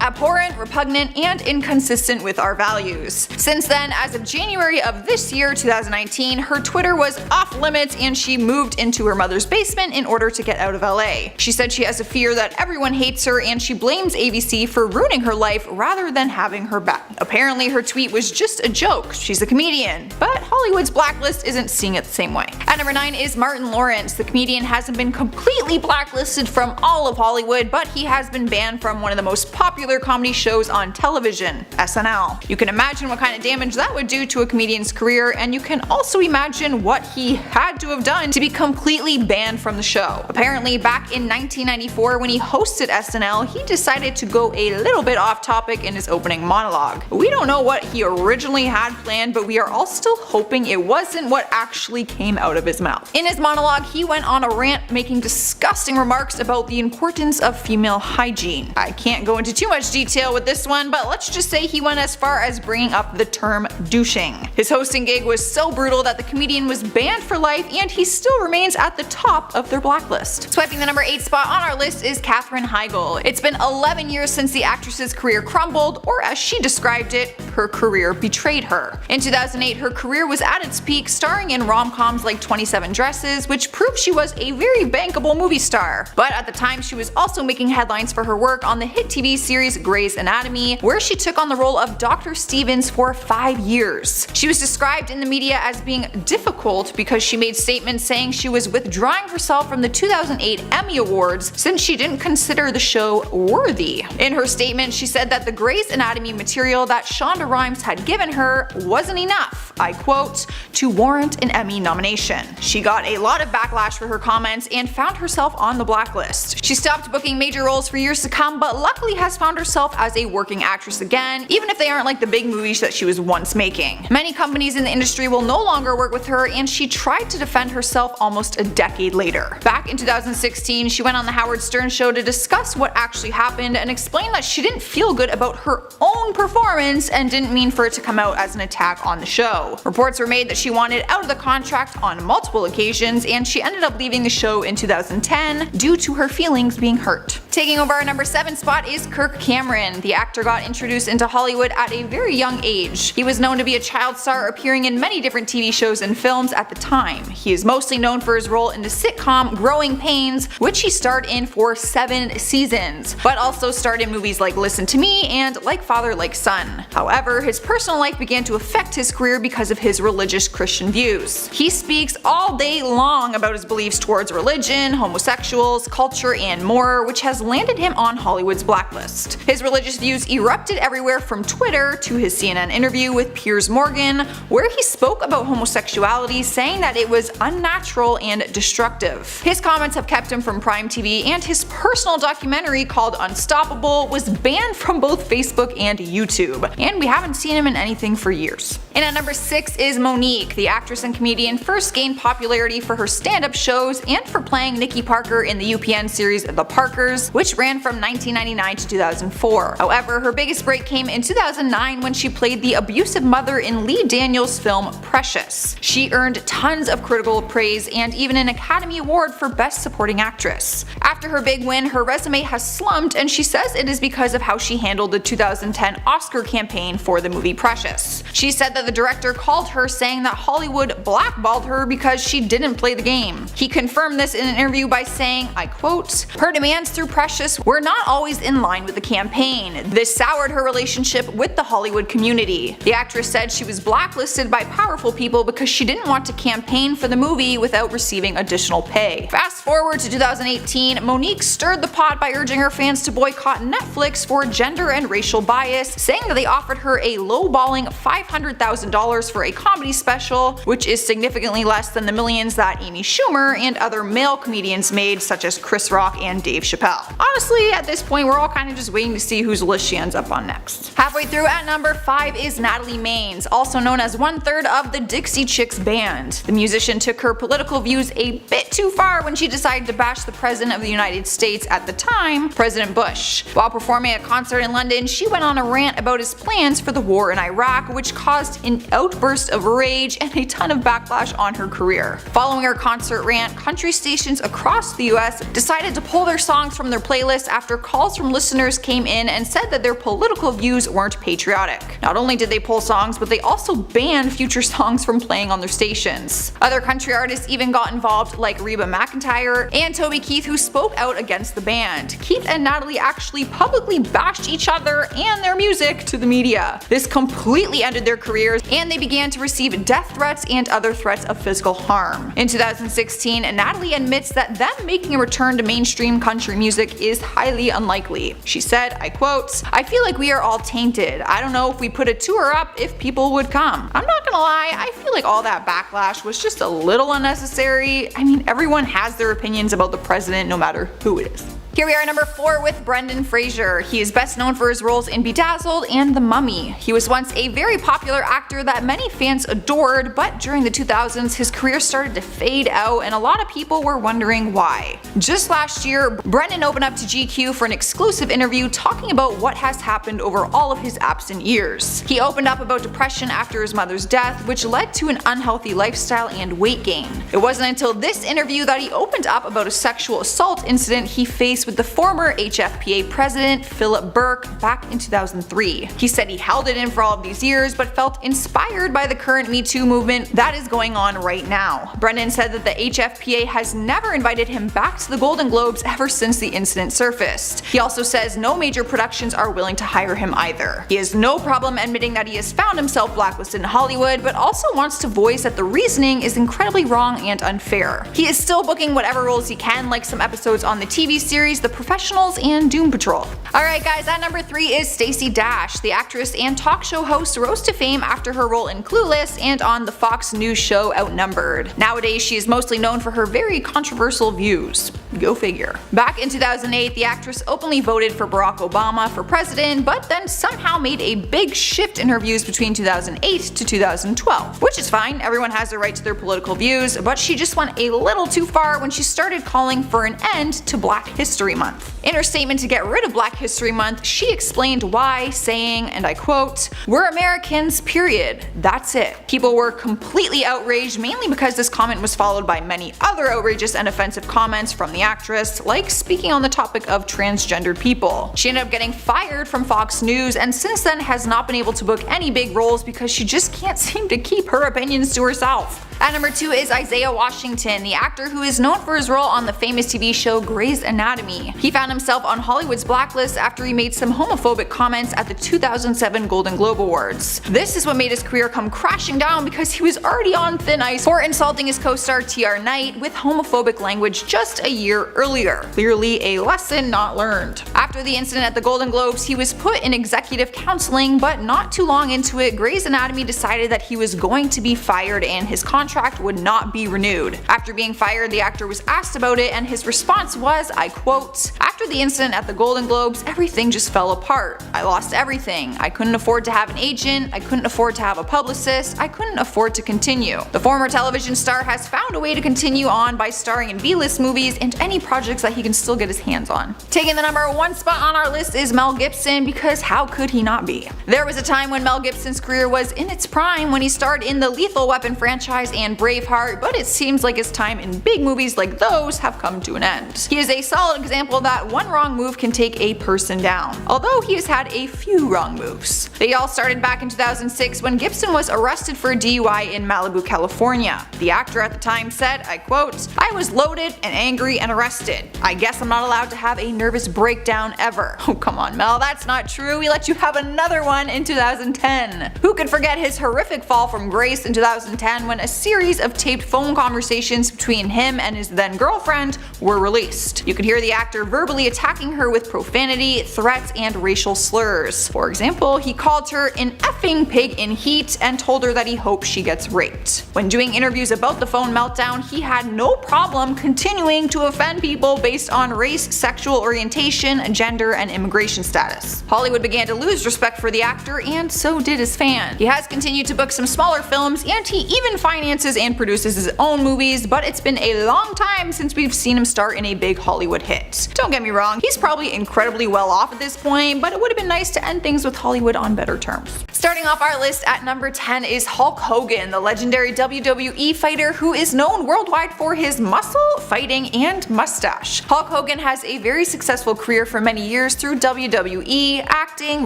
abhorrent, repugnant, and inconsistent with our values. Since then, as of January of this year, 2019, her Twitter was off limits and she moved into her mother's basement in order to get out of LA. She said she has a fear that everyone hates her and she blames ABC for ruining her life rather than having her back. Apparently her tweet was just a joke. She's a comedian, but Hollywood's Blacklist isn't seeing it the same way. At number 9 is Martin Lawrence. The comedian hasn't been completely blacklisted from all of Hollywood, but he has been banned from one of the most popular comedy shows on television, SNL. You can imagine what kind of damage that would do to a comedian's career, and you can also imagine what he had to have done to be completely banned from the show. Apparently, back in 1994 when he hosted SNL, he decided to go a little bit off topic in his opening monologue. We don't know what he originally had planned, but we are all still hoping it wasn't what actually came out of his mouth. In his monologue, he went on a rant making disgusting remarks about the importance of female hygiene. I can't go into too much detail with this one, but let's just say he went as far as bringing up the term douching. His hosting gig was so brutal that the comedian was banned for life, and he still remains at the top of their blacklist. Swiping the number 8 spot on our list is Katherine Heigl. It's been 11 years since the actress's career crumbled, or as she described it, her career betrayed her. In 2008, her career was at its peak, starring in rom-coms like 27 Dresses, which proved she was a very bankable movie star. But at the time, she was also making headlines for her work on the the hit TV series Grey's Anatomy, where she took on the role of Dr. Stevens for 5 years. She was described in the media as being difficult because she made statements saying she was withdrawing herself from the 2008 Emmy Awards since she didn't consider the show worthy. In her statement, she said that the Grey's Anatomy material that Shonda Rhimes had given her wasn't enough, I quote, to warrant an Emmy nomination. She got a lot of backlash for her comments and found herself on the blacklist. She stopped booking major roles for years to come, but luckily has found herself as a working actress again, even if they aren't like the big movies that she was once making. Many companies in the industry will no longer work with her, and she tried to defend herself almost a decade later. Back in 2016, she went on the Howard Stern show to discuss what actually happened and explained that she didn't feel good about her own performance and didn't mean for it to come out as an attack on the show. Reports were made that she wanted out of the contract on multiple occasions, and she ended up leaving the show in 2010 due to her feelings being hurt. Taking over our number 7 spot is Kirk Cameron. The actor got introduced into Hollywood at a very young age. He was known to be a child star, appearing in many different TV shows and films at the time. He is mostly known for his role in the sitcom Growing Pains, which he starred in for 7 seasons, but also starred in movies like Listen to Me and Like Father Like Son. However, his personal life began to affect his career because of his religious Christian views. He speaks all day long about his beliefs towards religion, homosexuals, culture, and more, which has landed him on Hollywood's blacklist. His religious views erupted everywhere from Twitter to his CNN interview with Piers Morgan, where he spoke about homosexuality, saying that it was unnatural and destructive. His comments have kept him from Prime TV, and his personal documentary called Unstoppable was banned from both Facebook and YouTube, and we haven't seen him in anything for years. And at number 6 is Monique. The actress and comedian first gained popularity for her stand-up shows and for playing Nikki Parker in the UPN series The Parkers, which ran from 1999 to 2004. However, her biggest break came in 2009 when she played the abusive mother in Lee Daniels' film Precious. She earned tons of critical praise and even an Academy Award for Best Supporting Actress. After her big win, her resume has slumped, and she says it is because of how she handled the 2010 Oscar campaign for the movie Precious. She said that the director called her saying that Hollywood blackballed her because she didn't play the game. He confirmed this in an interview by saying, I quote, "Her demands through Precious were not always in line with the campaign. This soured her relationship with the Hollywood community." The actress said she was blacklisted by powerful people because she didn't want to campaign for the movie without receiving additional pay. Fast forward to 2018, Monique stirred the pot by urging her fans to boycott Netflix for gender and racial bias, saying that they offered her a lowballing $500,000 for a comedy special, which is significantly less than the millions that Amy Schumer and other male comedians made, such as Chris Rock and Dave Chappelle. Honestly, at this point, we're all kind of just waiting to see whose list she ends up on next. Halfway through at number 5 is Natalie Maines, also known as 1/3 of the Dixie Chicks band. The musician took her political views a bit too far when she decided to bash the President of the United States at the time, President Bush. While performing a concert in London, she went on a rant about his plans for the war in Iraq, which caused an outburst of rage and a ton of backlash on her career. Following her concert rant, country stations across the US decided to pull their songs from their playlist after calls from listeners came in and said that their political views weren't patriotic. Not only did they pull songs, but they also banned future songs from playing on their stations. Other country artists even got involved, like Reba McEntire and Toby Keith, who spoke out against the band. Keith and Natalie actually publicly bashed each other and their music to the media. This completely ended their careers, and they began to receive death threats and other threats of physical harm. In 2016, Natalie admits that them making a return to mainstream country music is highly unlikely. She said, I quote, "I feel like we are all tainted. I don't know if we put a tour up if people would come. I'm not gonna lie, I feel like all that backlash was just a little unnecessary. I mean, everyone has their opinions about the president no matter who it is." Here we are at number 4 with Brendan Fraser. He is best known for his roles in Bedazzled and The Mummy. He was once a very popular actor that many fans adored, but during the 2000s his career started to fade out and a lot of people were wondering why. Just last year, Brendan opened up to GQ for an exclusive interview talking about what has happened over all of his absent years. He opened up about depression after his mother's death, which led to an unhealthy lifestyle and weight gain. It wasn't until this interview that he opened up about a sexual assault incident he faced case with the former HFPA president Philip Burke back in 2003. He said he held it in for all of these years but felt inspired by the current Me Too movement that is going on right now. Brennan said that the HFPA has never invited him back to the Golden Globes ever since the incident surfaced. He also says no major productions are willing to hire him either. He has no problem admitting that he has found himself blacklisted in Hollywood, but also wants to voice that the reasoning is incredibly wrong and unfair. He is still booking whatever roles he can, like some episodes on the TV series The Professionals and Doom Patrol. Alright guys, at number 3 is Stacey Dash. The actress and talk show host rose to fame after her role in Clueless and on the Fox News show Outnumbered. Nowadays she is mostly known for her very controversial views. Go figure. Back in 2008, the actress openly voted for Barack Obama for president, but then somehow made a big shift in her views between 2008 to 2012. Which is fine, everyone has a right to their political views, but she just went a little too far when she started calling for an end to Black History Month. In her statement to get rid of Black History Month, she explained why, saying, and I quote, "We're Americans, period. That's it." People were completely outraged, mainly because this comment was followed by many other outrageous and offensive comments from the actress, like speaking on the topic of transgendered people. She ended up getting fired from Fox News and since then has not been able to book any big roles because she just can't seem to keep her opinions to herself. At number 2 is Isaiah Washington, the actor who is known for his role on the famous TV show Grey's Anatomy. He found himself on Hollywood's blacklist after he made some homophobic comments at the 2007 Golden Globe Awards. This is what made his career come crashing down because he was already on thin ice for insulting his co-star TR Knight with homophobic language just a year earlier. Clearly a lesson not learned. After the incident at the Golden Globes, he was put in executive counseling, but not too long into it, Grey's Anatomy decided that he was going to be fired and his contract would not be renewed. After being fired, the actor was asked about it and his response was, I quote, "After the incident at the Golden Globes, everything just fell apart. I lost everything. I couldn't afford to have an agent, I couldn't afford to have a publicist, I couldn't afford to continue." The former television star has found a way to continue on by starring in B-list movies and any projects that he can still get his hands on. Taking the number 1 spot on our list is Mel Gibson, because how could he not be? There was a time when Mel Gibson's career was in its prime when he starred in the Lethal Weapon franchise and Braveheart, but it seems like his time in big movies like those have come to an end. He is a solid example that one wrong move can take a person down, although he has had a few wrong moves. They all started back in 2006 when Gibson was arrested for DUI in Malibu, California. The actor at the time said, I quote, "I was loaded and angry and arrested. I guess I'm not allowed to have a nervous breakdown ever." Oh come on Mel, that's not true, we let you have another one in 2010. Who could forget his horrific fall from grace in 2010 when a series of taped phone conversations between him and his then girlfriend were released. You could hear the actor verbally attacking her with profanity, threats, and racial slurs. For example, he called her an effing pig in heat and told her that he hopes she gets raped. When doing interviews about the phone meltdown, he had no problem continuing to offend people based on race, sexual orientation, gender, and immigration status. Hollywood began to lose respect for the actor, and so did his fans. He has continued to book some smaller films, and he even finances and produces his own movies, but it's been a long time since we've seen him star in a big Hollywood hit. Don't get me wrong, he's probably incredibly well off at this point, but it would have been nice to end things with Hollywood on better terms. Starting off our list at number 10 is Hulk Hogan, the legendary WWE fighter who is known worldwide for his muscle, fighting, and mustache. Hulk Hogan has a very successful career for many years through WWE, acting,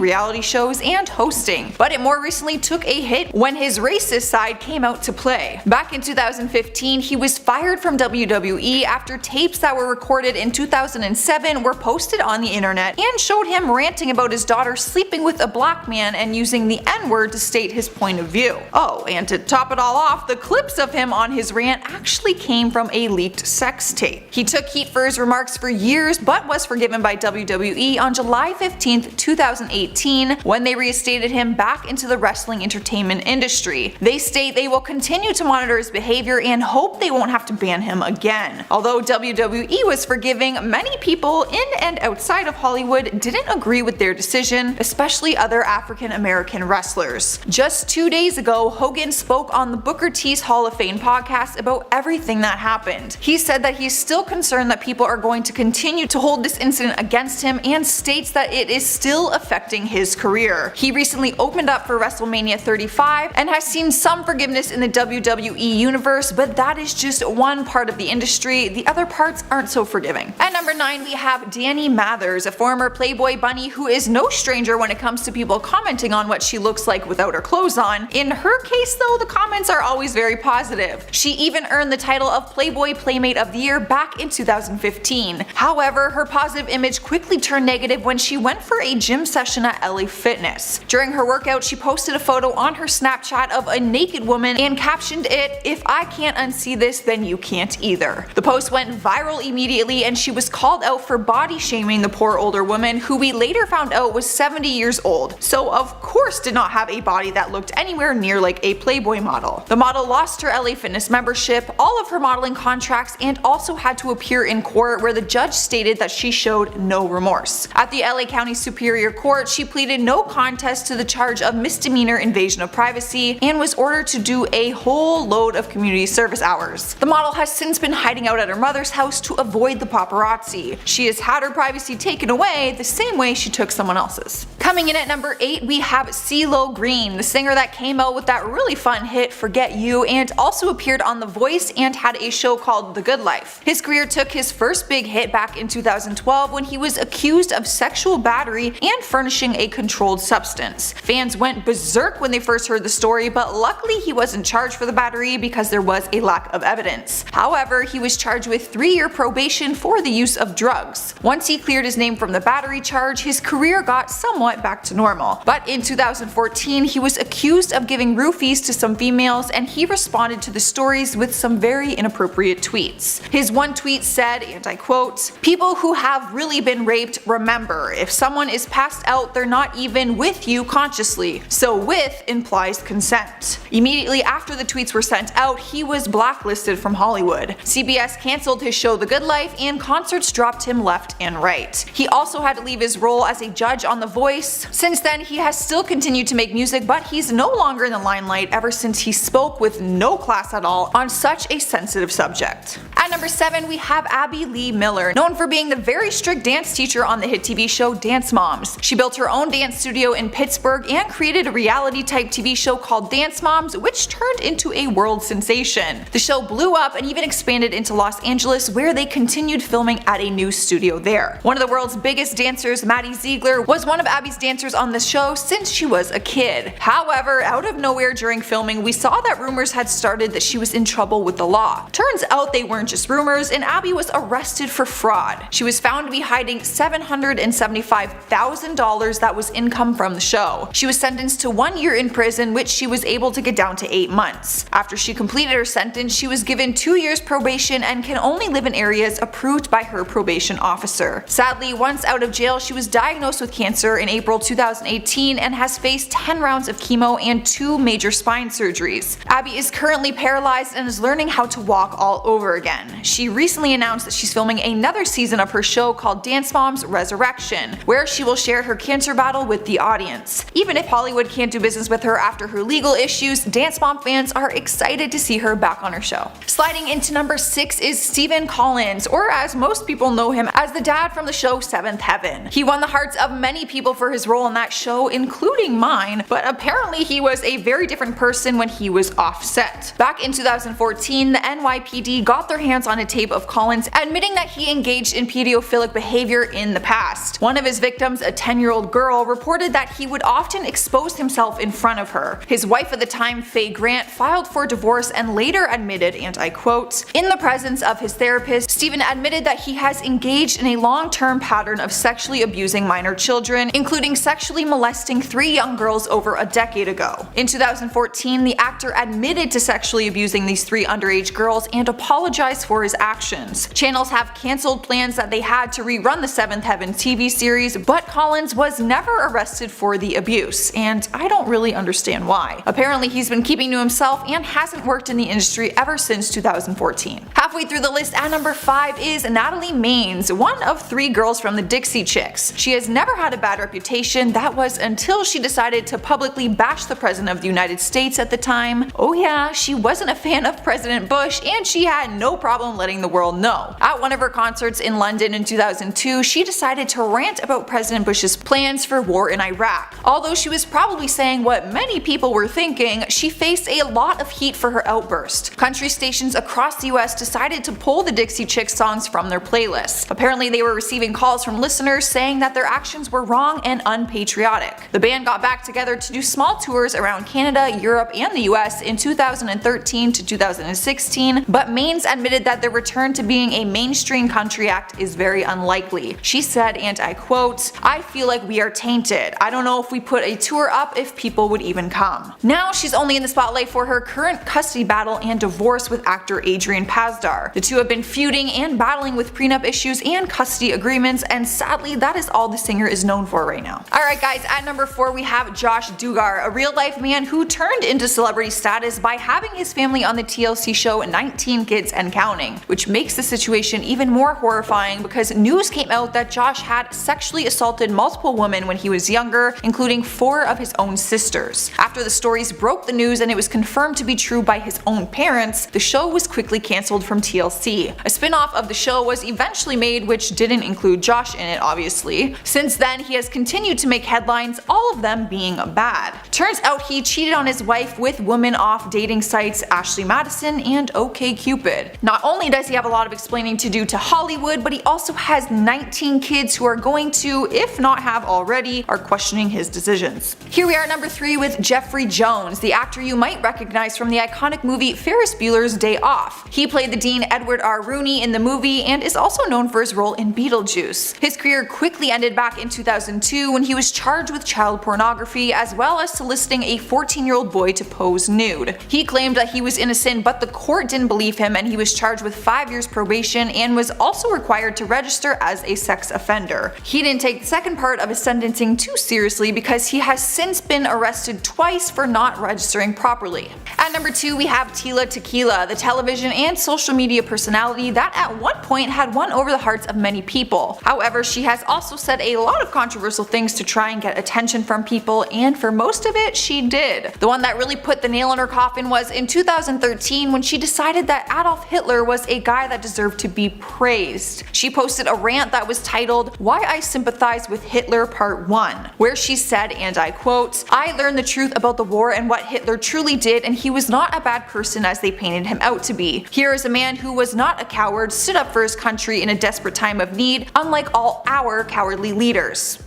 reality shows, and hosting, but it more recently took a hit when his racist side came out to play. Back in 2015, he was fired from WWE after tapes that were recorded in 2007 were posted on the internet and showed him ranting about his daughter sleeping with a black man and using the N-word to state his point of view. Oh, and to top it all off, the clips of him on his rant actually came from a leaked sex tape. He took heat for his remarks for years, but was forgiven by WWE on July 15, 2018, when they reinstated him back into the wrestling entertainment industry. They state they will continue to monitor his behavior and hope they won't have to ban him again. Although WWE was forgiving, many people in and outside of Hollywood didn't agree with their decision, especially other African American wrestlers. Just 2 days ago, Hogan spoke on the Booker T's Hall of Fame podcast about everything that happened. He said that he's still concerned that people are going to continue to hold this incident against him and states that it is still affecting his career. He recently opened up for WrestleMania 35 and has seen some forgiveness in the WWE WWE universe, but that is just one part of the industry. The other parts aren't so forgiving. At number 9, we have Danny Mathers, a former Playboy bunny who is no stranger when it comes to people commenting on what she looks like without her clothes on. In her case though, the comments are always very positive. She even earned the title of Playboy Playmate of the Year back in 2015. However, her positive image quickly turned negative when she went for a gym session at LA Fitness. During her workout, she posted a photo on her Snapchat of a naked woman and captioned it, "If I can't unsee this, then you can't either." The post went viral immediately and she was called out for body shaming the poor older woman, who we later found out was 70 years old, so of course did not have a body that looked anywhere near like a Playboy model. The model lost her LA Fitness membership, all of her modeling contracts, and also had to appear in court where the judge stated that she showed no remorse. At the LA County Superior Court, she pleaded no contest to the charge of misdemeanor invasion of privacy and was ordered to do a whole load of community service hours. The model has since been hiding out at her mother's house to avoid the paparazzi. She has had her privacy taken away the same way she took someone else's. Coming in at number 8, we have CeeLo Green, the singer that came out with that really fun hit Forget You and also appeared on The Voice and had a show called The Good Life. His career took his first big hit back in 2012 when he was accused of sexual battery and furnishing a controlled substance. Fans went berserk when they first heard the story, but luckily he wasn't charged for the battery because there was a lack of evidence. However, he was charged with 3-year probation for the use of drugs. Once he cleared his name from the battery charge, his career got somewhat back to normal. But in 2014, he was accused of giving roofies to some females, and he responded to the stories with some very inappropriate tweets. His one tweet said, and I quote, "People who have really been raped, remember, if someone is passed out, they're not even with you consciously, so with implies consent." Immediately after the tweets were sent out, he was blacklisted from Hollywood. CBS cancelled his show The Good Life and concerts dropped him left and right. He also had to leave his role as a judge on The Voice. Since then, he has still continued to make music, but he's no longer in the limelight ever since he spoke with no class at all on such a sensitive subject. At number 7, we have Abby Lee Miller, known for being the very strict dance teacher on the hit TV show Dance Moms. She built her own dance studio in Pittsburgh and created a reality type TV show called Dance Moms, which turned into a world sensation. The show blew up and even expanded into Los Angeles, where they continued filming at a new studio there. One of the world's biggest dancers, Maddie Ziegler, was one of Abby's dancers on the show since she was a kid. However, out of nowhere during filming, we saw that rumors had started that she was in trouble with the law. Turns out they weren't just rumors, and Abby was arrested for fraud. She was found to be hiding $775,000 that was income from the show. She was sentenced to 1 year in prison, which she was able to get down to 8 months. After she completed her sentence, she was given 2 years probation and can only live in areas approved by her probation officer. Sadly, once out of jail, she was diagnosed with cancer in April 2018 and has faced 10 rounds of chemo and 2 major spine surgeries. Abby is currently paralyzed and is learning how to walk all over again. She recently announced that she's filming another season of her show called Dance Moms Resurrection, where she will share her cancer battle with the audience. Even if Hollywood can't do business with her after her legal issues, Dance Mom fans are excited to see her back on her show. Sliding into number 6 is Stephen Collins, or as most people know him as the dad from the show Seventh Heaven. He won the hearts of many people for his role in that show, including mine, but apparently he was a very different person when he was off set. Back in 2014, the NYPD got their hands on a tape of Collins admitting that he engaged in pedophilic behavior in the past. One of his victims, a 10-year-old girl, reported that he would often expose himself in front of her. His wife at the time, Faye Grant, filed for divorce and later admitted, and I quote, "In the presence of his therapist, Stephen admitted that he has engaged in a long-term pattern of sexually abusing minor children, including sexually molesting 3 young girls over a decade ago." In 2014, the actor admitted to sexually abusing these 3 underage girls and apologized for his actions. Channels have cancelled plans that they had to rerun the Seventh Heaven TV series, but Collins was never arrested for the abuse, and I don't really understand why. Apparently he's been keeping to himself and hasn't worked in the industry ever since 2014. Halfway through the list at number 5 is Natalie Maines, one of 3 girls from the Dixie Chicks. She has never had a bad reputation, that was until she decided to publicly bash the President of the United States at the time. Oh yeah, she wasn't a fan of President Bush, and she had no problem problem letting the world know. At one of her concerts in London in 2002, she decided to rant about President Bush's plans for war in Iraq. Although she was probably saying what many people were thinking, she faced a lot of heat for her outburst. Country stations across the US decided to pull the Dixie Chicks songs from their playlists. Apparently they were receiving calls from listeners saying that their actions were wrong and unpatriotic. The band got back together to do small tours around Canada, Europe, and the US in 2013 to 2016, but Maines admitted that their return to being a mainstream country act is very unlikely. She said, and I quote, "I feel like we are tainted. I don't know if we put a tour up if people would even come." Now she's only in the spotlight for her current custody battle and divorce with actor Adrian Pasdar. The two have been feuding and battling with prenup issues and custody agreements, and sadly that is all the singer is known for right now. Alright guys, at number 4 we have Josh Duggar, a real life man who turned into celebrity status by having his family on the TLC show 19 Kids and Counting, which makes the situation even more horrifying because news came out that Josh had sexually assaulted multiple women when he was younger, including 4 of his own sisters. After the stories broke the news and it was confirmed to be true by his own parents, the show was quickly cancelled from TLC. A spin-off of the show was eventually made, which didn't include Josh in it obviously. Since then he has continued to make headlines, all of them being bad. Turns out he cheated on his wife with women off dating sites Ashley Madison and OkCupid. Not only does he have a lot of explaining to do to Hollywood, but he also has 19 kids who are going to, if not have already, are questioning his decisions. Here we are at number 3 with Jeffrey Jones, the actor you might recognize from the iconic movie Ferris Bueller's Day Off. He played the Dean Edward R. Rooney in the movie and is also known for his role in Beetlejuice. His career quickly ended back in 2002 when he was charged with child pornography as well as soliciting a 14-year-old boy to pose nude. He claimed that he was innocent, but the court didn't believe him and he was charged with 5 years probation and was also required to register as a sex offender. He didn't take the second part of his sentencing too seriously because he has since been arrested twice for not registering properly. At number 2 we have Tila Tequila, the television and social media personality that at one point had won over the hearts of many people. However, she has also said a lot of controversial things to try and get attention from people, and for most of it she did. The one that really put the nail in her coffin was in 2013 when she decided that Adolf Hitler was a guy that deserved to be praised. She posted a rant that was titled "Why I Sympathize with Hitler Part 1", where she said, and I quote, "I learned the truth about the war and what Hitler truly did, and he was not a bad person as they painted him out to be. Here is a man who was not a coward, stood up for his country in a desperate time of need, unlike all our cowardly leaders."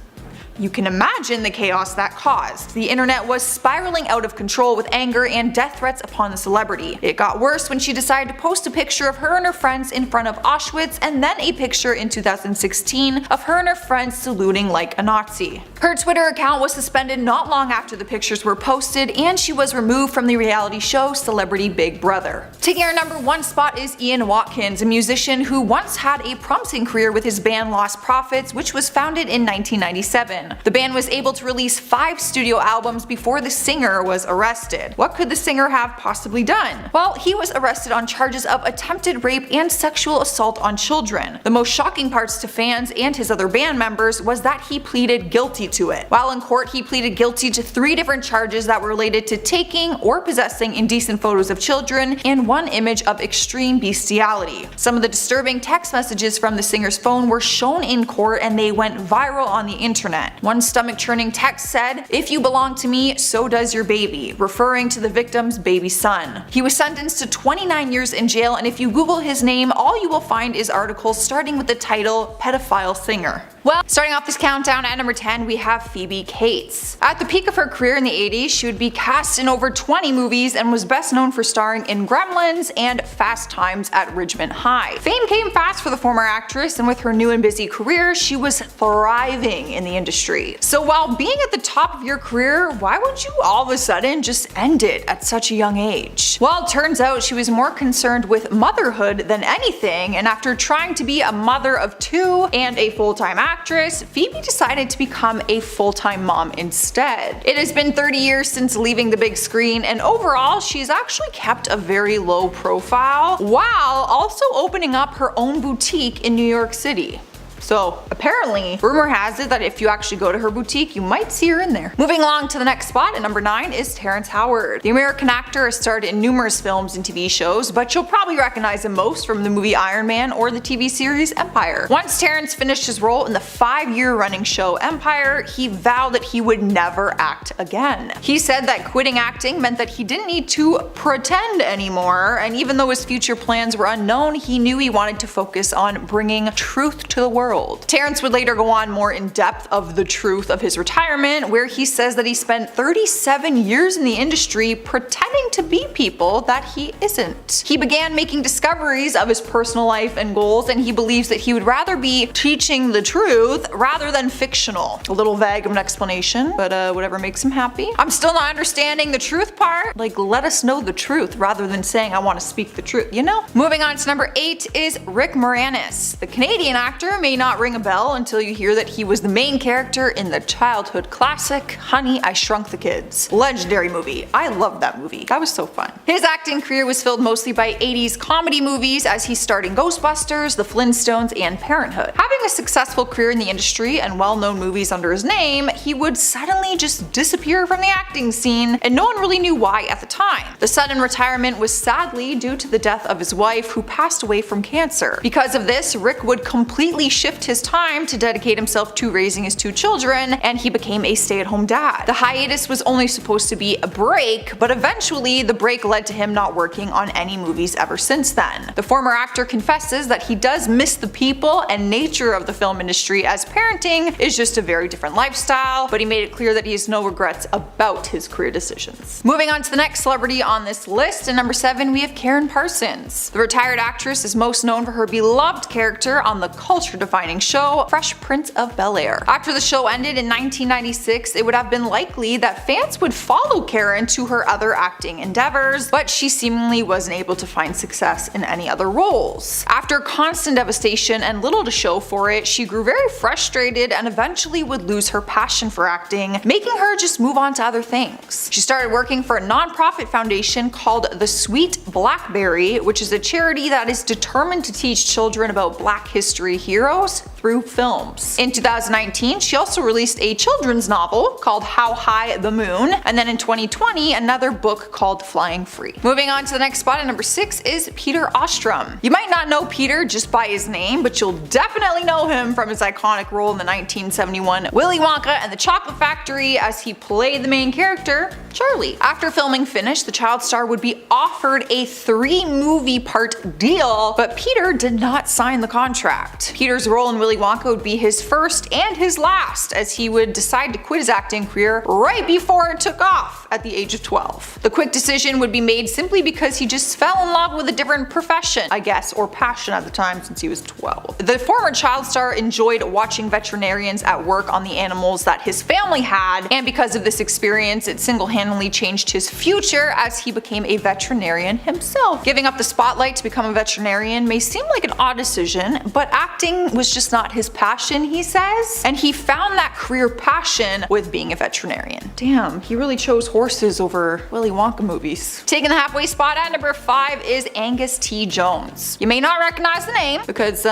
You can imagine the chaos that caused. The internet was spiraling out of control with anger and death threats upon the celebrity. It got worse when she decided to post a picture of her and her friends in front of Auschwitz and then a picture in 2016 of her and her friends saluting like a Nazi. Her Twitter account was suspended not long after the pictures were posted and she was removed from the reality show Celebrity Big Brother. Taking our number 1 spot is Ian Watkins, a musician who once had a promising career with his band Lost Prophets, which was founded in 1997. The band was able to release 5 studio albums before the singer was arrested. What could the singer have possibly done? Well, he was arrested on charges of attempted rape and sexual assault on children. The most shocking parts to fans and his other band members was that he pleaded guilty to it. While in court, he pleaded guilty to 3 different charges that were related to taking or possessing indecent photos of children and 1 image of extreme bestiality. Some of the disturbing text messages from the singer's phone were shown in court and they went viral on the internet. One stomach-churning text said, "If you belong to me, so does your baby," referring to the victim's baby son. He was sentenced to 29 years in jail, and if you Google his name, all you will find is articles starting with the title "Pedophile Singer." Well, starting off this countdown at number 10 we have Phoebe Cates. At the peak of her career in the 80s, she would be cast in over 20 movies and was best known for starring in Gremlins and Fast Times at Ridgemont High. Fame came fast for the former actress, and with her new and busy career, she was thriving in the industry. So while being at the top of your career, why would you all of a sudden just end it at such a young age? Well, it turns out she was more concerned with motherhood than anything, and after trying to be a mother of 2 and a full-time actress, Phoebe decided to become a full-time mom instead. It has been 30 years since leaving the big screen, and overall she's actually kept a very low profile, while also opening up her own boutique in New York City. So apparently, rumor has it that if you actually go to her boutique, you might see her in there. Moving along to the next spot at number 9 is Terrence Howard. The American actor has starred in numerous films and TV shows, but you'll probably recognize him most from the movie Iron Man or the TV series Empire. Once Terrence finished his role in the 5-year running show Empire, he vowed that he would never act again. He said that quitting acting meant that he didn't need to pretend anymore, and even though his future plans were unknown, he knew he wanted to focus on bringing truth to the world. Terrence would later go on more in depth of the truth of his retirement, where he says that he spent 37 years in the industry pretending to be people that he isn't. He began making discoveries of his personal life and goals, and he believes that he would rather be teaching the truth rather than fictional. A little vague of an explanation, but whatever makes him happy. I'm still not understanding the truth part. Like, let us know the truth rather than saying I want to speak the truth, you know? Moving on to number 8 is Rick Moranis. The Canadian actor may not ring a bell until you hear that he was the main character in the childhood classic Honey, I Shrunk the Kids. Legendary movie. I love that movie. That was so fun. His acting career was filled mostly by 80s comedy movies, as he starred in Ghostbusters, The Flintstones, and Parenthood. Having a successful career in the industry and well-known movies under his name, he would suddenly just disappear from the acting scene, and no one really knew why at the time. The sudden retirement was sadly due to the death of his wife, who passed away from cancer. Because of this, Rick would completely shift his time to dedicate himself to raising his 2 children, and he became a stay-at-home dad. The hiatus was only supposed to be a break, but eventually the break led to him not working on any movies ever since then. The former actor confesses that he does miss the people and nature of the film industry, as parenting is just a very different lifestyle, but he made it clear that he has no regrets about his career decisions. Moving on to the next celebrity on this list, at number 7 we have Karen Parsons. The retired actress is most known for her beloved character on the culture-defining show Fresh Prince of Bel-Air. After the show ended in 1996, it would have been likely that fans would follow Karen to her other acting endeavors, but she seemingly wasn't able to find success in any other roles. After constant devastation and little to show for it, she grew very frustrated and eventually would lose her passion for acting, making her just move on to other things. She started working for a non-profit foundation called The Sweet Blackberry, which is a charity that is determined to teach children about Black history heroes through films. In 2019, she also released a children's novel called How High the Moon, and then in 2020, another book called Flying Free. Moving on to the next spot at number 6 is Peter Ostrom. You might not know Peter just by his name, but you'll definitely know him from his iconic role in the 1971 Willy Wonka and the Chocolate Factory, as he played the main character, Charlie. After filming finished, the child star would be offered a 3-movie part deal, but Peter did not sign the contract. Peter's role in Willy Wonka would be his first and his last, as he would decide to quit his acting career right before it took off at the age of 12. The quick decision would be made simply because he just fell in love with a different profession, I guess, or passion at the time, since he was 12. The former child star enjoyed watching veterinarians at work on the animals that his family had, and because of this experience, it single-handedly changed his future as he became a veterinarian himself. Giving up the spotlight to become a veterinarian may seem like an odd decision, but acting was just not his passion, he says, and he found that career passion with being a veterinarian. Damn, he really chose horses over Willy Wonka movies. Taking the halfway spot at number 5 is Angus T. Jones. You may not recognize the name because,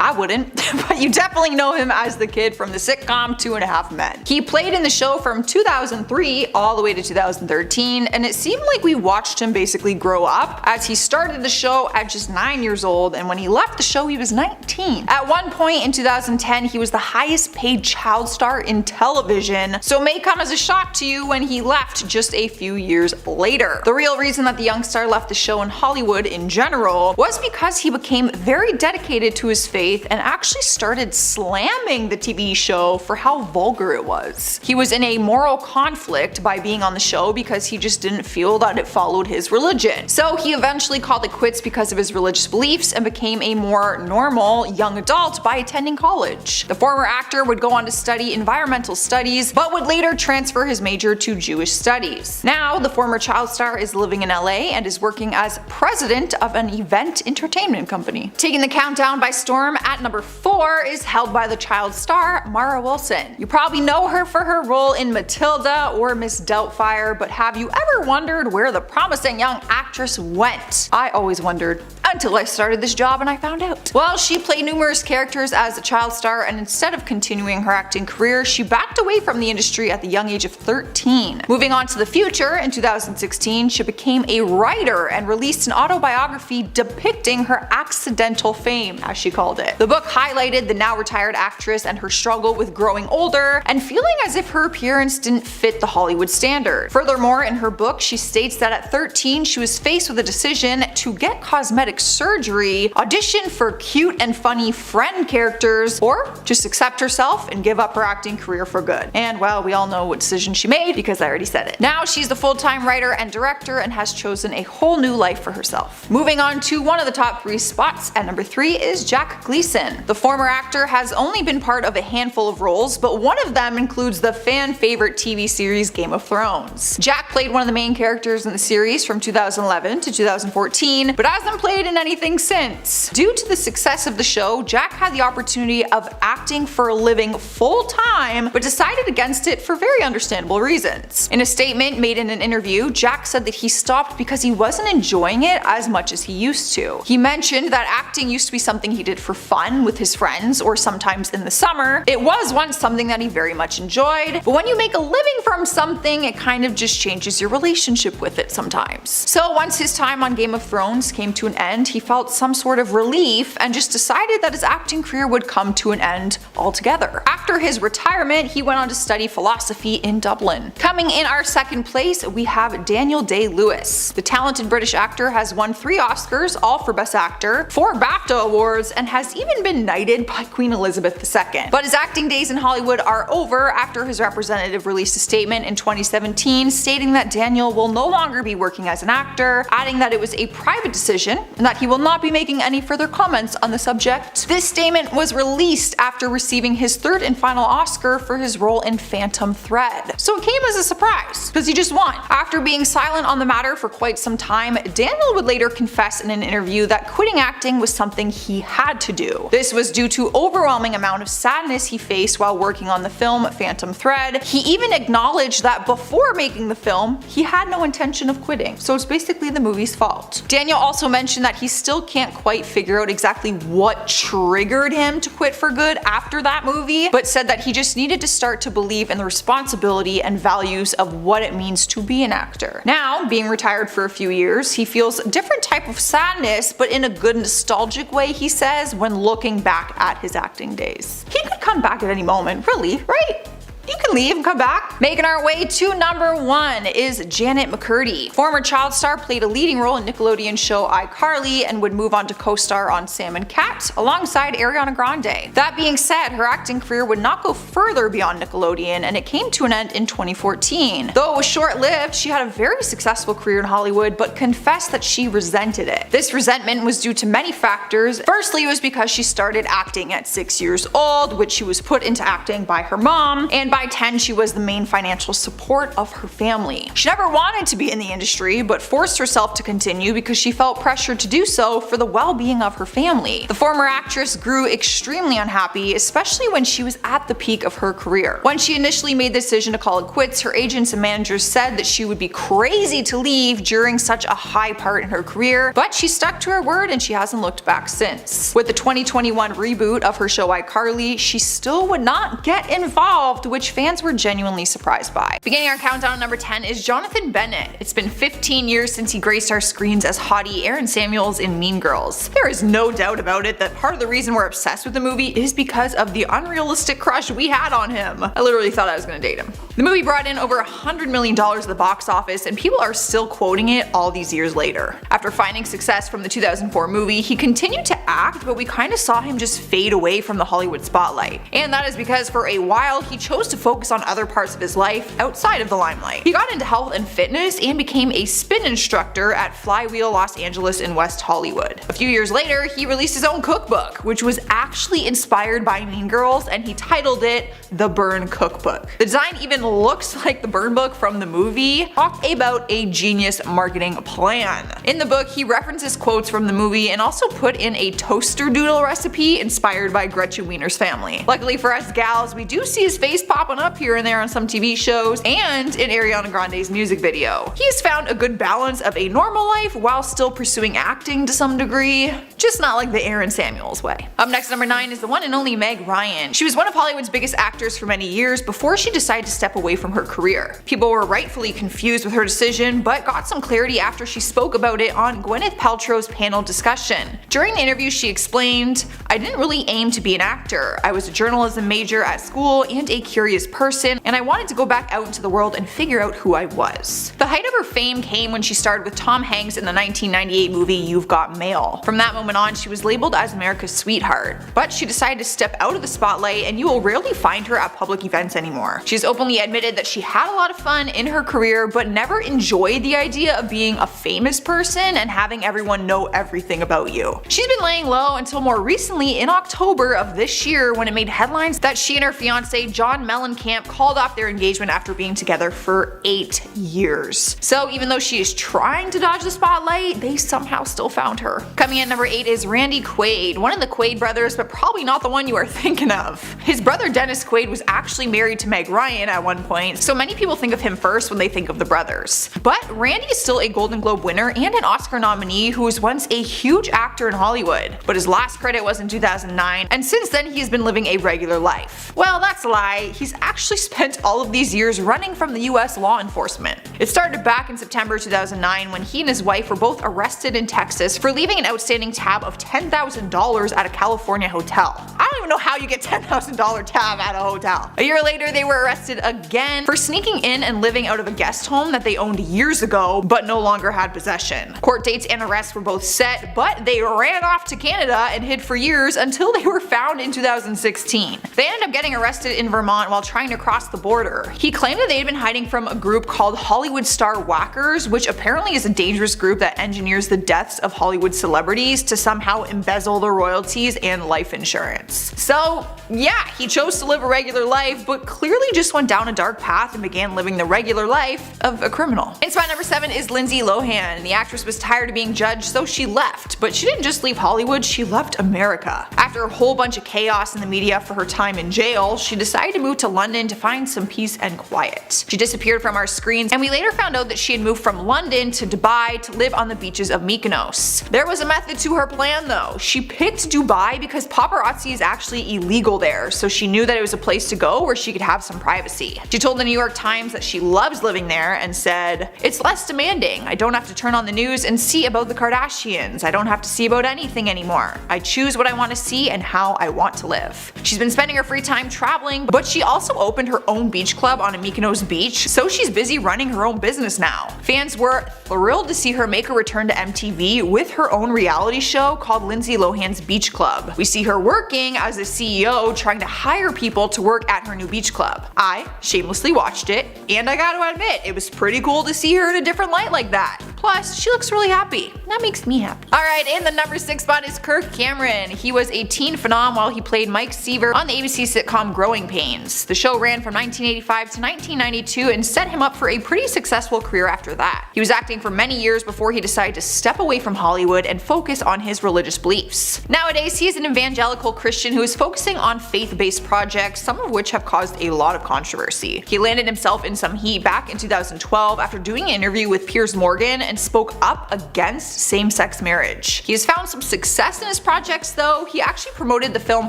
I wouldn't, but you definitely know him as the kid from the sitcom 2.5 Men. He played in the show from 2003 all the way to 2013, and it seemed like we watched him basically grow up, as he started the show at just 9 years old, and when he left the show he was 19. At one point in 2010, he was the highest paid child star in television, so it may come as a shock to you when he left just a few years later. The real reason that the young star left the show in Hollywood in general was because he became very dedicated to his faith and actually started slamming the TV show for how vulgar it was. He was in a moral conflict by being on the show because he just didn't feel that it followed his religion. So he eventually called it quits because of his religious beliefs and became a more normal young adult by attending college. The former actor would go on to study environmental studies, but would later transfer his major to Jewish studies. Now, the former child star is living in LA and is working as president of an event entertainment company. Taking the countdown by storm, at number 4 is held by the child star Mara Wilson. You probably know her for her role in Matilda or Miss Doubtfire, but have you ever wondered where the promising young actress went? I always wondered. until I started this job and I found out. Well, she played numerous characters as a child star, and instead of continuing her acting career, she backed away from the industry at the young age of 13. Moving on to the future, in 2016, she became a writer and released an autobiography depicting her accidental fame, as she called it. The book highlighted the now retired actress and her struggle with growing older and feeling as if her appearance didn't fit the Hollywood standard. Furthermore, in her book, she states that at 13, she was faced with a decision to get cosmetic surgery, audition for cute and funny friend characters, or just accept herself and give up her acting career for good. And well, we all know what decision she made because I already said it. Now she's a full-time writer and director and has chosen a whole new life for herself. Moving on to one of the top 3 spots, at number 3 is Jack Gleeson. The former actor has only been part of a handful of roles, but one of them includes the fan-favorite TV series Game of Thrones. Jack played one of the main characters in the series from 2011 to 2014, but hasn't played in anything since. Due to the success of the show, Jack had the opportunity of acting for a living full-time, but decided against it for very understandable reasons. In a statement made in an interview, Jack said that he stopped because he wasn't enjoying it as much as he used to. He mentioned that acting used to be something he did for fun with his friends or sometimes in the summer. It was once something that he very much enjoyed, but when you make a living from something, it kind of just changes your relationship with it sometimes. So once his time on Game of Thrones came to an end, he felt some sort of relief and just decided that his acting career would come to an end altogether. After his retirement, he went on to study philosophy in Dublin. Coming in our second place, we have Daniel Day-Lewis. The talented British actor has won 3 Oscars, all for Best Actor, 4 BAFTA awards, and has even been knighted by Queen Elizabeth II. But his acting days in Hollywood are over after his representative released a statement in 2017 stating that Daniel will no longer be working as an actor, adding that it was a private decision and that he will not be making any further comments on the subject. This statement was released after receiving his 3rd and final Oscar for his role in Phantom Thread. So it came as a surprise, because he just won. After being silent on the matter for quite some time, Daniel would later confess in an interview that quitting acting was something he had to do. This was due to overwhelming amount of sadness he faced while working on the film Phantom Thread. He even acknowledged that before making the film, he had no intention of quitting, so it's basically the movie's fault. Daniel also mentioned that he still can't quite figure out exactly what triggered him to quit for good after that movie, but said that he just needed to start to believe in the responsibility and values of what it means to be an actor. Now, being retired for a few years, he feels a different type of sadness, but in a good nostalgic way, he says, when looking back at his acting days. He could come back at any moment, really, right? You can leave and come back. Making our way to number 1 is Janet McCurdy. Former child star, played a leading role in Nickelodeon show iCarly and would move on to co-star on Sam and Cat alongside Ariana Grande. That being said, her acting career would not go further beyond Nickelodeon, and it came to an end in 2014. Though it was short-lived, she had a very successful career in Hollywood, but confessed that she resented it. This resentment was due to many factors. Firstly, it was because she started acting at 6 years old, which she was put into acting by her mom, and by 10 she was the main financial support of her family. She never wanted to be in the industry, but forced herself to continue because she felt pressured to do so for the well-being of her family. The former actress grew extremely unhappy, especially when she was at the peak of her career. When she initially made the decision to call it quits, her agents and managers said that she would be crazy to leave during such a high part in her career, but she stuck to her word and she hasn't looked back since. With the 2021 reboot of her show iCarly, she still would not get involved, which fans were genuinely surprised by. Beginning our countdown at number 10 is Jonathan Bennett. It's been 15 years since he graced our screens as hottie Aaron Samuels in Mean Girls. There is no doubt about it that part of the reason we're obsessed with the movie is because of the unrealistic crush we had on him. I literally thought I was gonna date him. The movie brought in over $100 million at the box office, and people are still quoting it all these years later. After finding success from the 2004 movie, he continued to act, but we kind of saw him just fade away from the Hollywood spotlight. And that is because for a while he chose to focus on other parts of his life outside of the limelight. He got into health and fitness and became a spin instructor at Flywheel Los Angeles in West Hollywood. A few years later, he released his own cookbook, which was actually inspired by Mean Girls, and he titled it The Burn Cookbook. The design even looks like the Burn book from the movie. Talk about a genius marketing plan. In the book, he references quotes from the movie and also put in a toaster doodle recipe inspired by Gretchen Wiener's family. Luckily for us gals, we do see his face pop popping up here and there on some TV shows, and in Ariana Grande's music video. He's found a good balance of a normal life while still pursuing acting to some degree, just not like the Aaron Samuels way. Up next, number 9 is the one and only Meg Ryan. She was one of Hollywood's biggest actors for many years before she decided to step away from her career. People were rightfully confused with her decision, but got some clarity after she spoke about it on Gwyneth Paltrow's panel discussion. During the interview, she explained, "I didn't really aim to be an actor. I was a journalism major at school and a curious person, and I wanted to go back out into the world and figure out who I was." The height of her fame came when she starred with Tom Hanks in the 1998 movie You've Got Mail. From that moment on, she was labeled as America's sweetheart. But she decided to step out of the spotlight, and you will rarely find her at public events anymore. She's openly admitted that she had a lot of fun in her career, but never enjoyed the idea of being a famous person and having everyone know everything about you. She's been laying low until more recently in October of this year, when it made headlines that she and her fiance John Mellencamp called off their engagement after being together for 8 years. So even though she is trying to dodge the spotlight, they somehow still found her. Coming in number 8 is Randy Quaid, one of the Quaid brothers, but probably not the one you are thinking of. His brother Dennis Quaid was actually married to Meg Ryan at one point, so many people think of him first when they think of the brothers. But Randy is still a Golden Globe winner and an Oscar nominee who was once a huge actor in Hollywood, but his last credit was in 2009, and since then he has been living a regular life. Well, that's a lie. He's actually spent all of these years running from the US law enforcement. It started back in September 2009 when he and his wife were both arrested in Texas for leaving an outstanding tab of $10,000 at a California hotel. I don't even know how you get $10,000 tab at a hotel. A year later, they were arrested again for sneaking in and living out of a guest home that they owned years ago but no longer had possession. Court dates and arrests were both set, but they ran off to Canada and hid for years until they were found in 2016. They ended up getting arrested in Vermont while trying to cross the border. He claimed that they had been hiding from a group called Hollywood Star Whackers, which apparently is a dangerous group that engineers the deaths of Hollywood celebrities to somehow embezzle their royalties and life insurance. So yeah, he chose to live a regular life, but clearly just went down a dark path and began living the regular life of a criminal. In spot number 7 is Lindsay Lohan. The actress was tired of being judged, so she left. But she didn't just leave Hollywood, she left America. After a whole bunch of chaos in the media for her time in jail, she decided to move to London to find some peace and quiet. She disappeared from our screens, and we later found out that she had moved from London to Dubai to live on the beaches of Mykonos. There was a method to her plan though. She picked Dubai because paparazzi is actually illegal there, so she knew that it was a place to go where she could have some privacy. She told the New York Times that she loves living there and said, "It's less demanding. I don't have to turn on the news and see about the Kardashians. I don't have to see about anything anymore. I choose what I want to see and how I want to live." She's been spending her free time traveling, but she also opened her own beach club on a Mykonos beach, so she's busy running her own business now. Fans were thrilled to see her make a return to MTV with her own reality show called Lindsay Lohan's Beach Club. We see her working as a CEO trying to hire people to work at her new beach club. I shamelessly watched it, and I gotta admit, it was pretty cool to see her in a different light like that. Plus, she looks really happy. That makes me happy. Alright, in the number 6 spot is Kirk Cameron. He was a teen phenom while he played Mike Seaver on the ABC sitcom Growing Pains. The show ran from 1985 to 1992 and set him up for a pretty successful career after that. He was acting for many years before he decided to step away from Hollywood and focus on his religious beliefs. Nowadays, he is an evangelical Christian who is focusing on faith-based projects, some of which have caused a lot of controversy. He landed himself in some heat back in 2012 after doing an interview with Piers Morgan and spoke up against same-sex marriage. He has found some success in his projects though. He actually promoted the film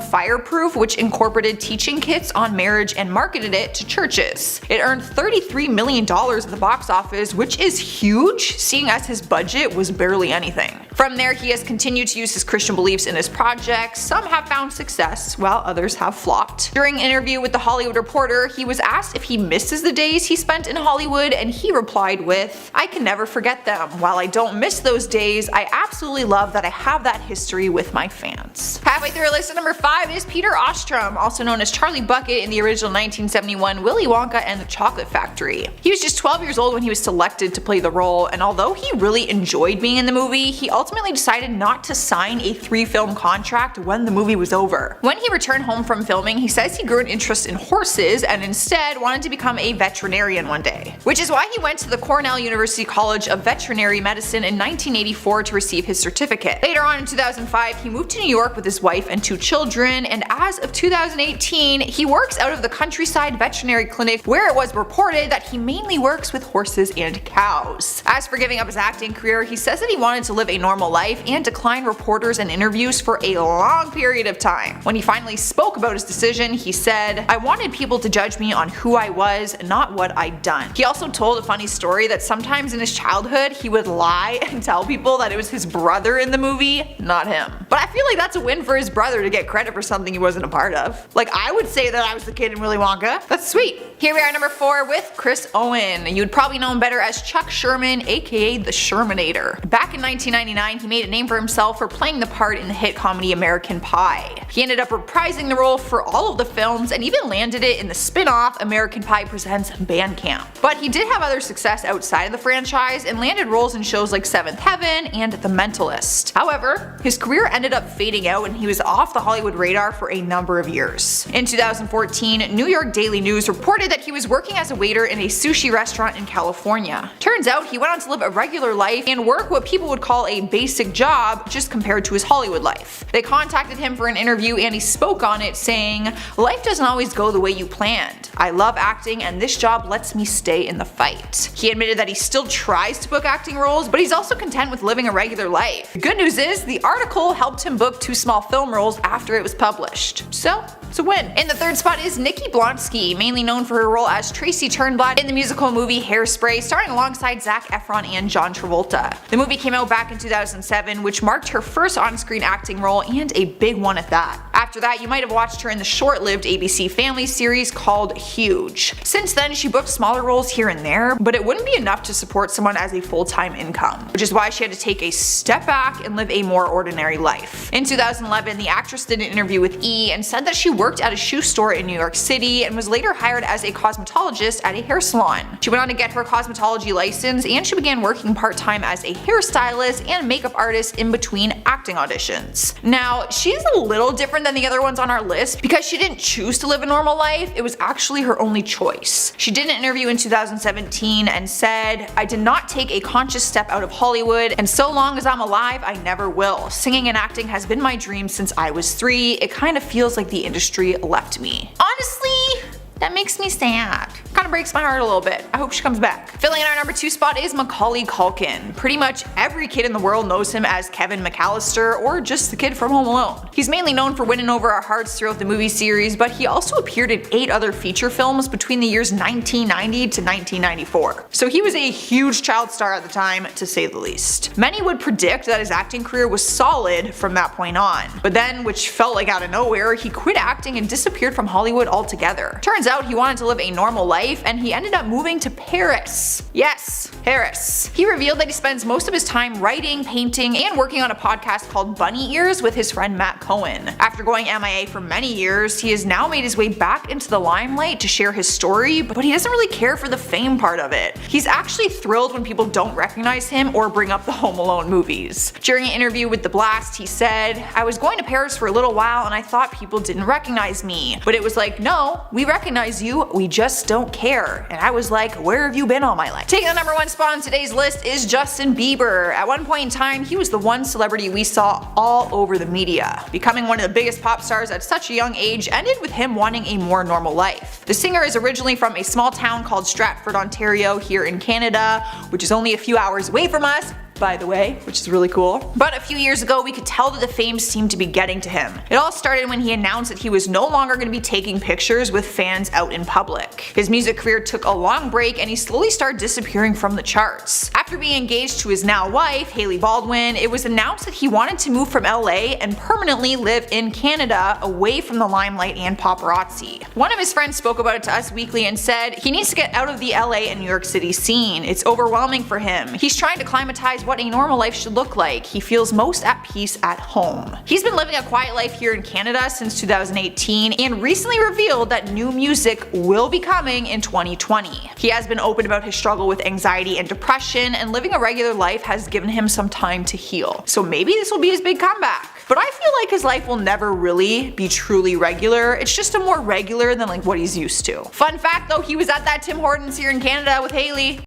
Fireproof, which incorporated teaching kits on marriage and marketed it to churches. It earned $33 million at the box office, which is huge, seeing as his budget was barely anything. From there, he has continued to use his Christian beliefs in his projects. Some have found success, while others have flopped. During an interview with The Hollywood Reporter, he was asked if he misses the days he spent in Hollywood, and he replied with, "I can never forget them. While I don't miss those days, I absolutely love that I have that history with my fans." Halfway through our list at number 5 is Peter Ostrom, also known as Charlie Bucket in the original 1971 Willy Wonka and the Chocolate Factory. He was just 12 years old when he was selected to play the role, and although he really enjoyed being in the movie, he ultimately decided not to sign a 3-film contract when the movie was over. When he returned home from filming, he says he grew an interest in horses and instead wanted to become a veterinarian one day. Which is why he went to the Cornell University College of Veterinary veterinary medicine in 1984 to receive his certificate. Later on in 2005, he moved to New York with his wife and 2 children, and as of 2018, he works out of the Countryside Veterinary Clinic, where it was reported that he mainly works with horses and cows. As for giving up his acting career, he says that he wanted to live a normal life and decline reporters and interviews for a long period of time. When he finally spoke about his decision, he said, "I wanted people to judge me on who I was, not what I'd done." He also told a funny story that sometimes in his childhood he would lie and tell people that it was his brother in the movie, not him. But I feel like that's a win for his brother to get credit for something he wasn't a part of. Like, I would say that I was the kid in Willy Wonka. That's sweet. Here we are, number 4, with Chris Owen. You would probably know him better as Chuck Sherman, aka the Shermanator. Back in 1999, he made a name for himself for playing the part in the hit comedy American Pie. He ended up reprising the role for all of the films and even landed it in the spin-off American Pie Presents Bandcamp. But he did have other success outside of the franchise and landed roles in shows like Seventh Heaven and The Mentalist. However, his career ended up fading out and he was off the Hollywood radar for a number of years. In 2014, New York Daily News reported that he was working as a waiter in a sushi restaurant in California. Turns out he went on to live a regular life and work what people would call a basic job just compared to his Hollywood life. They contacted him for an interview and he spoke on it saying, "Life doesn't always go the way you planned. I love acting and this job lets me stay in the fight." He admitted that he still tries to book acting roles, but he's also content with living a regular life. The good news is the article helped him book 2 small film roles after it was published. So, it's a win. In the 3rd spot is Nikki Blonsky, mainly known for her role as Tracy Turnblad in the musical movie Hairspray, starring alongside Zac Efron and John Travolta. The movie came out back in 2007, which marked her first on-screen acting role and a big one at that. After that, you might have watched her in the short-lived ABC Family series called Huge. Since then, she booked smaller roles here and there, but it wouldn't be enough to support someone as a full-time income, which is why she had to take a step back and live a more ordinary life. In 2011, the actress did an interview with E! And said that she worked at a shoe store in New York City and was later hired as a cosmetologist at a hair salon. She went on to get her cosmetology license and she began working part-time as a hairstylist and makeup artist in between acting auditions. Now, she's a little different than the other ones on our list because she didn't choose to live a normal life, it was actually her only choice. She did an interview in 2017 and said, "I did not take a conscious step out of Hollywood, and so long as I'm alive, I never will. Singing and acting has been my dream since I was 3. It kind of feels like the industry left me." Honestly, that makes me sad. Kinda breaks my heart a little bit. I hope she comes back. Filling in our number 2 spot is Macaulay Culkin. Pretty much every kid in the world knows him as Kevin McAllister or just the kid from Home Alone. He's mainly known for winning over our hearts throughout the movie series, but he also appeared in 8 other feature films between the years 1990 to 1994. So he was a huge child star at the time, to say the least. Many would predict that his acting career was solid from that point on, but then, which felt like out of nowhere, he quit acting and disappeared from Hollywood altogether. Turns out he wanted to live a normal life and he ended up moving to Paris. Yes, Paris. He revealed that he spends most of his time writing, painting, and working on a podcast called Bunny Ears with his friend Matt Cohen. After going MIA for many years, he has now made his way back into the limelight to share his story, but he doesn't really care for the fame part of it. He's actually thrilled when people don't recognize him or bring up the Home Alone movies. During an interview with The Blast, he said, "I was going to Paris for a little while and I thought people didn't recognize me, but it was like, no, we recognize you, we just don't care." And I was like, where have you been all my life? Taking the number 1 spot on today's list is Justin Bieber. At one point in time, he was the one celebrity we saw all over the media. Becoming one of the biggest pop stars at such a young age ended with him wanting a more normal life. The singer is originally from a small town called Stratford, Ontario, here in Canada, which is only a few hours away from us, by the way, which is really cool. But a few years ago, we could tell that the fame seemed to be getting to him. It all started when he announced that he was no longer going to be taking pictures with fans out in public. His music career took a long break and he slowly started disappearing from the charts. After being engaged to his now wife, Hailey Baldwin, it was announced that he wanted to move from LA and permanently live in Canada, away from the limelight and paparazzi. One of his friends spoke about it to Us Weekly and said he needs to get out of the LA and New York City scene. It's overwhelming for him. He's trying to climatize what a normal life should look like. He feels most at peace at home. He's been living a quiet life here in Canada since 2018 and recently revealed that new music will be coming in 2020. He has been open about his struggle with anxiety and depression, and living a regular life has given him some time to heal. So maybe this will be his big comeback. But I feel like his life will never really be truly regular. It's just a more regular than like what he's used to. Fun fact though, he was at that Tim Hortons here in Canada with Hailey.